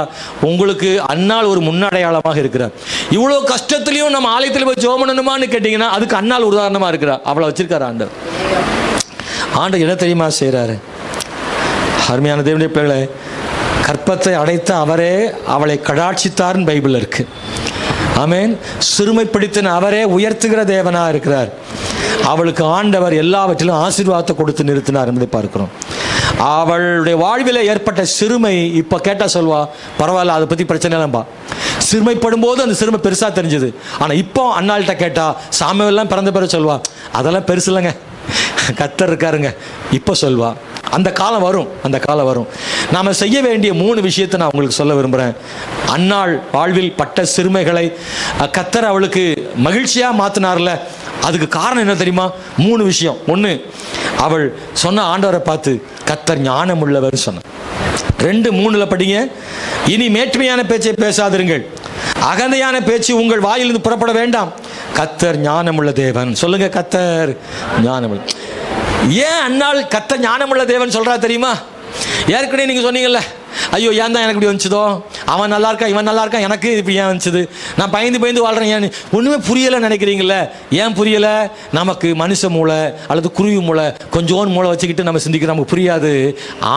உங்களுக்கு அன்னாள் ஒரு முன்னடையாளமாக இருக்கிறார். இவ்வளோ கஷ்டத்திலையும் நம்ம ஆலயத்தில் போய் ஜெபம் பண்ணணுமான்னு கேட்டீங்கன்னா அதுக்கு அன்னாள் உதாரணமா இருக்கிறார். அவளை வச்சிருக்காரு ஆண்டவர். ஆண்டவர் என்ன தெரியுமா செய்கிறாரு? அருமையான தேவனுடைய பிள்ளைகளே, கற்பத்தை அடைத்த அவரே அவளை கடாட்சித்தார்னு பைபிள் இருக்கு. ஆமென். சிறுமைப்படுத்தின அவரே உயர்த்துகிற தேவனா இருக்கிறார். அவளுக்கு ஆண்டவர் எல்லாவற்றிலும் ஆசீர்வாதத்தை கொடுத்து நிறுத்தினார் என்பதை பார்க்கிறோம். அவளுடைய வாழ்வில் ஏற்பட்ட சிறுமை இப்போ கேட்டால் சொல்வா, பரவாயில்ல, அதை பற்றி பிரச்சனை இல்லைப்பா. சிறுமைப்படும் போது அந்த சிறுமை பெருசாக தெரிஞ்சுது. ஆனால் இப்போ அண்ணாள்கிட்ட கேட்டால், சாமுவேல்லாம் பிறந்த பிறகு சொல்வா, அதெல்லாம் பெருசு இல்லைங்க, கர்த்தர் இருக்காருங்க, இப்போ சொல்வா. அந்த காலம் வரும், அந்த காலம் வரும். நாம் செய்ய வேண்டிய 3 விஷயத்தை நான் உங்களுக்கு சொல்ல விரும்புகிறேன். அன்னாள் வாழ்வில் பட்ட சிறுமைகளை கர்த்தர் அவளுக்கு மகிழ்ச்சியாக மாற்றினார்ல, அதுக்கு காரணம் என்ன தெரியுமா? 3 விஷயம். 1, அவள் சொன்ன ஆண்டவரை பார்த்து கர்த்தர் ஞானம் உள்ளவர் சொன்னார். 2, 3 படிங்க. இனி மேன்மையான பேச்சை பேசாதிருங்கள், அகந்தையான பேச்சு உங்கள் வாயிலிருந்து புறப்பட வேண்டாம், கர்த்தர் ஞானமுள்ள தேவன். சொல்லுங்க, கர்த்தர் ஞானமுள்ள. ஏன் அன்னாள் கர்த்தர் ஞானமுள்ள தேவன் சொல்றா தெரியுமா? ஏற்கனவே நீங்க சொன்னீங்கல்ல, ஐயோ ஏன் தான் எனக்கு இப்படி வந்துச்சதோ, அவன் நல்லா இருக்கா இவன் நல்லா இருக்கா, எனக்கு இப்படி ஏன் வந்துச்சு, நான் பயந்து வாழ்றேன், ஏன் ஒன்றுமே புரியலை நினைக்கிறீங்களே? ஏன் புரியலை? நமக்கு மனுஷ மூளை அல்லது குருவி மூளை கொஞ்சோன்னு மூளை வச்சுக்கிட்டு நம்ம சிந்திக்க நமக்கு புரியாது.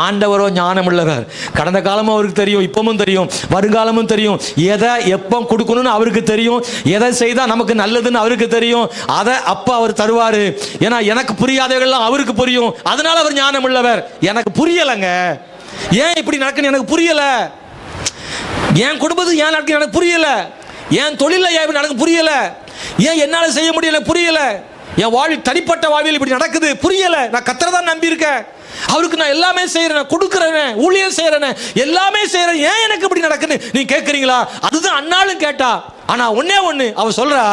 ஆண்டவரோ ஞானம் உள்ளவர். கடந்த காலமும் அவருக்கு தெரியும், இப்பவும் தெரியும், வருங்காலமும் தெரியும். எதை எப்போ கொடுக்கணும்னு அவருக்கு தெரியும், எதை செய்தால் நமக்கு நல்லதுன்னு அவருக்கு தெரியும். அதை அப்போ அவர் தருவார். ஏன்னா எனக்கு புரியாதவர்கள்லாம் அவருக்கு புரியும், அதனால அவர் ஞானம் உள்ளவர். எனக்கு புரியலைங்க, ஏன் இப்படி நடக்குன்னு எனக்கு புரியல, என் குடும்பத்துக்கு ஏன் நடக்குன்னு எனக்கு புரியல, என் தொழில ஏன் இப்படி நடக்கு புரியல, ஏன் என்னால செய்ய முடியல புரியல, என் வாழ்வில் தனிப்பட்ட வாழ்வில் இப்படி நடக்குது புரியல. நான் கர்த்தரை தான் நம்பி இருக்கேன், அவருக்கு நான் எல்லாமே செய்யறேன், கொடுக்குறேன், ஊழியம் செய்யறேன், எல்லாமே செய்யறேன், ஏன் எனக்கு இப்படி நடக்குன்னு நீ கேட்குறீங்களா? அதுதான் அன்னாலும் கேட்டா. ஆனா ஒண்ணு அவ சொல்றா,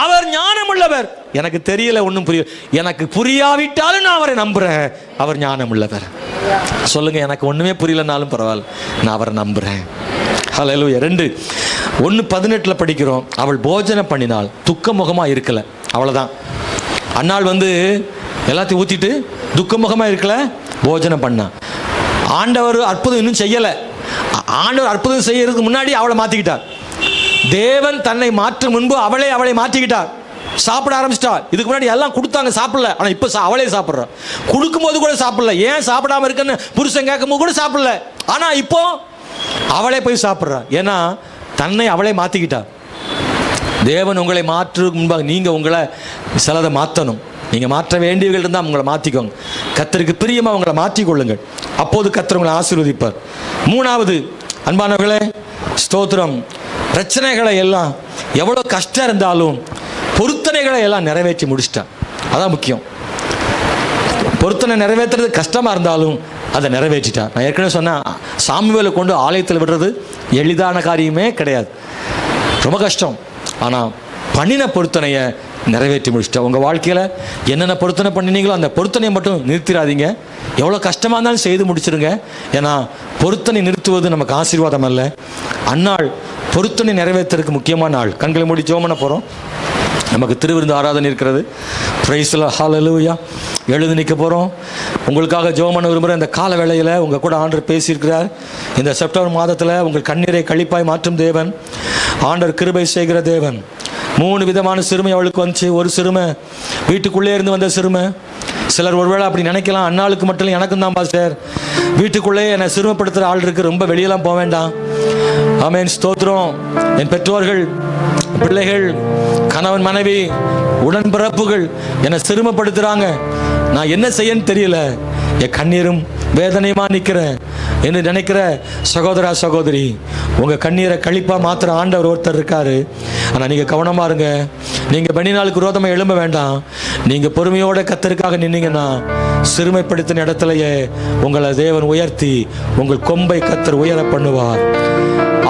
அவர் ஞானம் உள்ளவர். எனக்கு தெரியல, ஒன்றும் புரியல, எனக்கு புரியாவிட்டாலும் நான் அவரை நம்புறேன், அவர் ஞானம் உள்ளவர். சொல்லுங்க, எனக்கு ஒண்ணுமே புரியலனாலும் பரவாயில்ல, நான் அவரை நம்புறேன். ஹல்லேலூயா. 2, 1:18 படிக்கிறோம். அவள் போஜனம் பண்ணினாள், துக்க முகமா இருக்கல. அவ்வளவுதான். அன்னாள் எல்லாத்தையும் ஊத்திட்டு துக்க முகமா இருக்கல, போஜனம் பண்ணா. ஆண்டவர் அற்புதம் இன்னும் செய்யல. ஆண்டவர் அற்புதம் செய்யறதுக்கு முன்னாடி அவளை மாத்திக்கிட்டார். தேவன் தன்னை மாற்றும் முன்பு அவளை மாற்றிக்கிட்டார். சாப்பிட ஆரம்பிச்சிட்டார். இதுக்கு முன்னாடி எல்லாம் கொடுத்தாங்க, சாப்பிடல. ஆனால் இப்போ அவளே சாப்பிட்றா. கொடுக்கும்போது கூட சாப்பிடல. ஏன் சாப்பிடாம இருக்குன்னு புருஷன் கேட்கும்போது கூட சாப்பிடல. ஆனால் இப்போ அவளே போய் சாப்பிட்றா. ஏன்னா தன்னை அவளே மாற்றிக்கிட்டார். தேவன் உங்களை மாற்றுறதுக்கு முன்பாக நீங்கள் உங்களை சிலதை மாற்றணும். நீங்கள் மாற்ற வேண்டியவர்கள் இருந்தால் உங்களை மாற்றிக்கோங்க. கர்த்தருக்கு பிரியமாக உங்களை மாற்றிக்கொள்ளுங்கள். அப்போது கர்த்தர் உங்களை ஆசீர்வதிப்பார். 3வது, அன்பானவர்களே, ஸ்தோத்திரம், பிரச்சனைகளை எல்லாம் எவ்வளோ கஷ்டம் இருந்தாலும் பொருத்தனைகளை எல்லாம் நிறைவேற்றி முடிச்சிட்டான். அதான் முக்கியம். பொருத்தனை நிறைவேற்றுறது கஷ்டமாக இருந்தாலும் அதை நிறைவேற்றிட்டான். நான் ஏற்கனவே சொன்னேன், சாமுவேலை கொண்டு ஆலயத்தில் விடுறது எளிதான காரியமே கிடையாது, ரொம்ப கஷ்டம். ஆனால் பண்ணின பொருத்தனையை நிறைவேற்றி முடிச்சிட்டேன். உங்கள் வாழ்க்கையில் என்னென்ன பொருத்தனை பண்ணினீங்களோ அந்த பொருத்தனையை மட்டும் நிறுத்திடாதீங்க. எவ்வளோ கஷ்டமாக இருந்தாலும் செய்து முடிச்சிருங்க. ஏன்னா பொருத்தனை நிறுத்துவது நமக்கு ஆசீர்வாதம் அல்ல. அந்நாள் பொருத்தனை நிறைவேற்றுறதுக்கு முக்கியமான நாள். கண்களை மூடி ஜெபம் பண்ண போகிறோம். நமக்கு திருவிருந்து ஆராதனை இருக்கிறது. பிரைஸ் தி லார்ட், ஹல்லேலூயா. எழுந்து நிற்க போகிறோம். உங்களுக்காக ஜெபம் பண்ண விரும்புகிற இந்த கால வேளையில் உங்கள் கூட ஆண்டவர் பேசியிருக்கிறார். இந்த செப்டம்பர் மாதத்தில் உங்கள் கண்ணீரை கழிப்பாய் மாற்றும் தேவன், ஆண்டவர் கிருபை செய்கிற தேவன். 3 விதமான சிறுமை அவளுக்கு வந்துச்சு. ஒரு சிறுமை வீட்டுக்குள்ளே இருந்து வந்த சிறுமை. சிலர் ஒருவேளை அப்படி நினைக்கலாம், அன்னாளுக்கு மட்டும் இல்லை, எனக்கும் தான் பாஸ்டர், வீட்டுக்குள்ளே என்னை சிறுமைப்படுத்துகிற ஆள் இருக்குது, ரொம்ப வெளியெல்லாம் போக வேண்டாம். ஆமென், ஸ்தோத்திரம். என் பெற்றோர்கள், பிள்ளைகள், கணவன் மனைவி, உடன்பிறப்புகள் என்னை சிறுமைப்படுத்துகிறாங்க, நான் என்ன செய்யன்னு தெரியல, என் கண்ணீரும் வேதனையுமா நிற்கிறேன் என்று நினைக்கிற சகோதரா சகோதரி, உங்கள் கண்ணீரை கழிப்பா மாத்திர ஆண்டவர் ஒருத்தர் இருக்காரு. ஆனால் நீங்கள் கவனமாக இருங்க. நீங்கள் பெண்ணினாளுக்கு விரோதமாக எழும்ப வேண்டாம். நீங்கள் பொறுமையோட கர்த்தருக்காக நின்னீங்கன்னா சிறுமைப்படுத்தின இடத்துலையே உங்களை தேவன் உயர்த்தி உங்கள் கொம்பை கர்த்தர் உயர பண்ணுவார்.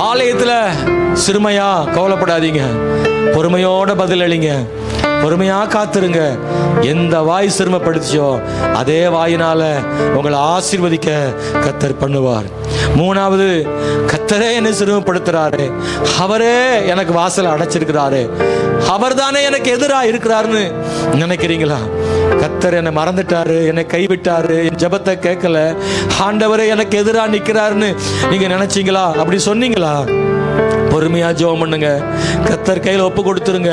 ஆலயத்தில் சிறுமையா கவலைப்படாதீங்க, பொறுமையோட பதில் அளிங்க, பொறுமையாக காத்துருங்க. எந்த வாய் சிறுமைப்படுத்தியோ அதே வாயினால உங்களை ஆசீர்வதிக்க கர்த்தர் பண்ணுவார். 3வது, கர்த்தரே என்னை சிறுமைப்படுத்துறாரு, அவரே எனக்கு வாசல் அடைச்சிருக்கிறாரு, அவர் தானே எனக்கு எதிராக இருக்கிறாருன்னு நினைக்கிறீங்களா? கர்த்தர் என்னை மறந்துட்டாரு, என்னை கைவிட்டாரு, என் ஜெபத்தை கேட்கல, ஆண்டவரே எனக்கு எதிராக நிற்கிறாருன்னு நீங்க நினைச்சீங்களா? அப்படி சொன்னீங்களா? பொறுமையா ஜெபம் பண்ணுங்க, கர்த்தர் கையில் ஒப்பு கொடுத்துருங்க.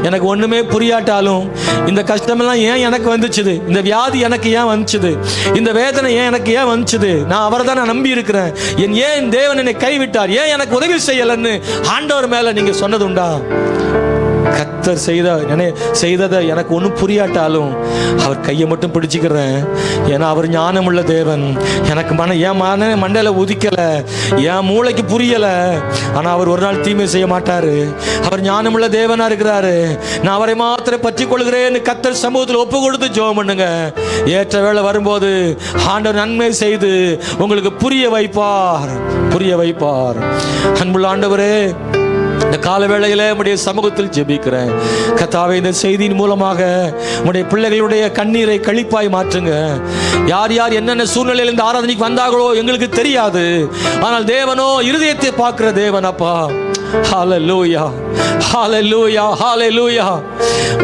எனக்கு ஒண்ணுமே புரியாட்டாலும் இந்த கஷ்டமெல்லாம் ஏன் எனக்கு வந்துச்சுது, இந்த வியாதி எனக்கு ஏன் வந்துச்சுது, இந்த வேதனை ஏன் எனக்கு ஏன் வந்துச்சுது, நான் அவரை தான் நம்பி இருக்கிறேன், ஏன் தேவன் என்னை கைவிட்டார், ஏன் எனக்கு உதவி செய்யலன்னு ஆண்டவர் மேல நீங்க சொன்னது உண்டா? கர்த்தர் செய்ததை எனக்கு ஒன்றும் புரியாட்டாலும் அவர் கையை மட்டும் பிடிச்சிக்கிறேன். ஏன்னா அவர் ஞானமுள்ள தேவன். எனக்கு என் மண்டையில உதிக்கல, என் மூளைக்கு புரியல. ஆனா அவர் ஒரு நாள் தீமை செய்ய மாட்டாரு. அவர் ஞானமுள்ள தேவனா இருக்கிறாரு. நான் அவரை மாத்திரம் பற்றி கொள்கிறேன்னு கர்த்தர் சமூகத்தில் ஒப்பு கொடுத்து ஜெபம் பண்ணுங்க. ஏற்ற வேளை வரும்போது ஆண்டவர் நன்மை செய்து உங்களுக்கு புரிய வைப்பார். அன்புள்ள ஆண்டவரே, இந்த கால வேளையில உம்முடைய சமூகத்தில் ஜெபிக்கிறேன். கர்த்தாவே, இந்த செய்தியின் மூலமாக உம்முடைய பிள்ளைகளுடைய கண்ணீரை களிப்பாய் மாற்றுங்க. யார் யார் என்னென்ன சூழ்நிலையில் இந்த ஆராதனைக்கு வந்தார்களோ எங்களுக்கு தெரியாது. ஆனால் தேவனோ இருதயத்தை பார்க்கிற தேவன் அப்பா. ஹல்லேலூயா, ஹல்லேலூயா, ஹல்லேலூயா.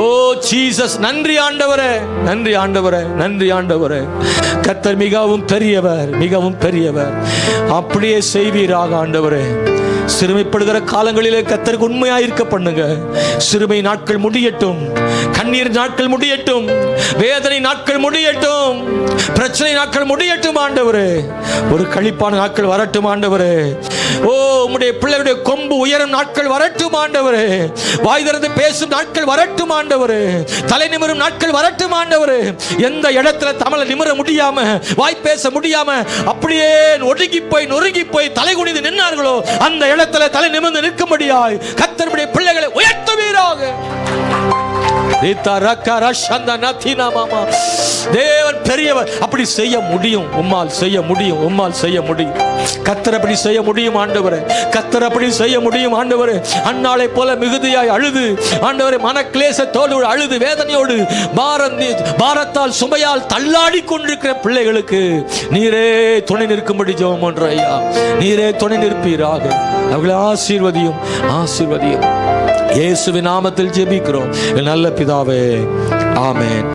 ஓ ஜீசஸ், நன்றி ஆண்டவரே, நன்றி ஆண்டவரே, நன்றி ஆண்டவரே. கர்த்தர் மிகவும் பெரியவர். அப்படியே செய்வீராக ஆண்டவரே. சிறுமைப்படுகிற காலங்களிலே கர்த்தருக்கு உண்மையாயிருக்க பண்ணுங்க. சிறுமை நாட்கள் முடியட்டும், கண்ணீர் நாட்கள் முடியட்டும், வேதனை நாட்கள் முடியட்டும், பிரச்சனை நாட்கள் முடியட்டும் ஆண்டவரே. ஒரு களிப்பான நாட்கள் வரட்டும் ஆண்டவரே. ஓ உம்முடைய பிள்ளைகளுடைய கொம்பு உயரும் நாட்கள் வரட்டும் ஆண்டவரே. வாய் திறந்து பேசும் நாட்கள் வரட்டும் ஆண்டவரே. தலை நிமிரும் நாட்கள் வரட்டும் ஆண்டவரே. எந்த இடத்துல தமிழை நிமிர முடியாம, வாய் பேச முடியாம அப்படியே ஒடுங்கி போய் நொறுங்கி போய் தலை குனிந்து நின்னார்களோ அந்த இடத்துல தலை நிமிர்ந்து நிற்கும்படியாய் கர்த்தருடைய பிள்ளைகளை உயர்த்துவீராக. தேவன் பெரியவர். அப்படி செய்ய முடியும், உம்மால் செய்ய முடியும். கர்த்தர் அப்படி செய்ய முடியும் ஆண்டவரே. கர்த்தர் அப்படி செய்ய முடியும் ஆண்டவரே. அன்னாளை போல மிகுதியாய் அழுது ஆண்டவரே, மனக்லேசத்தோடு அழுது வேதனையோடு பாரத்தால் சுமையால் தள்ளாடி கொண்டிருக்கிற பிள்ளைகளுக்கு நீரே துணை நிற்கும்படி ஜெபம் பண்றோம் ஐயா. நீரே துணை நிற்பீராக. அவர்களை ஆசீர்வதியும். இயேசுவின் நாமத்தில் ஜெபிக்கிறோம் நல்ல பிதாவே, ஆமென்.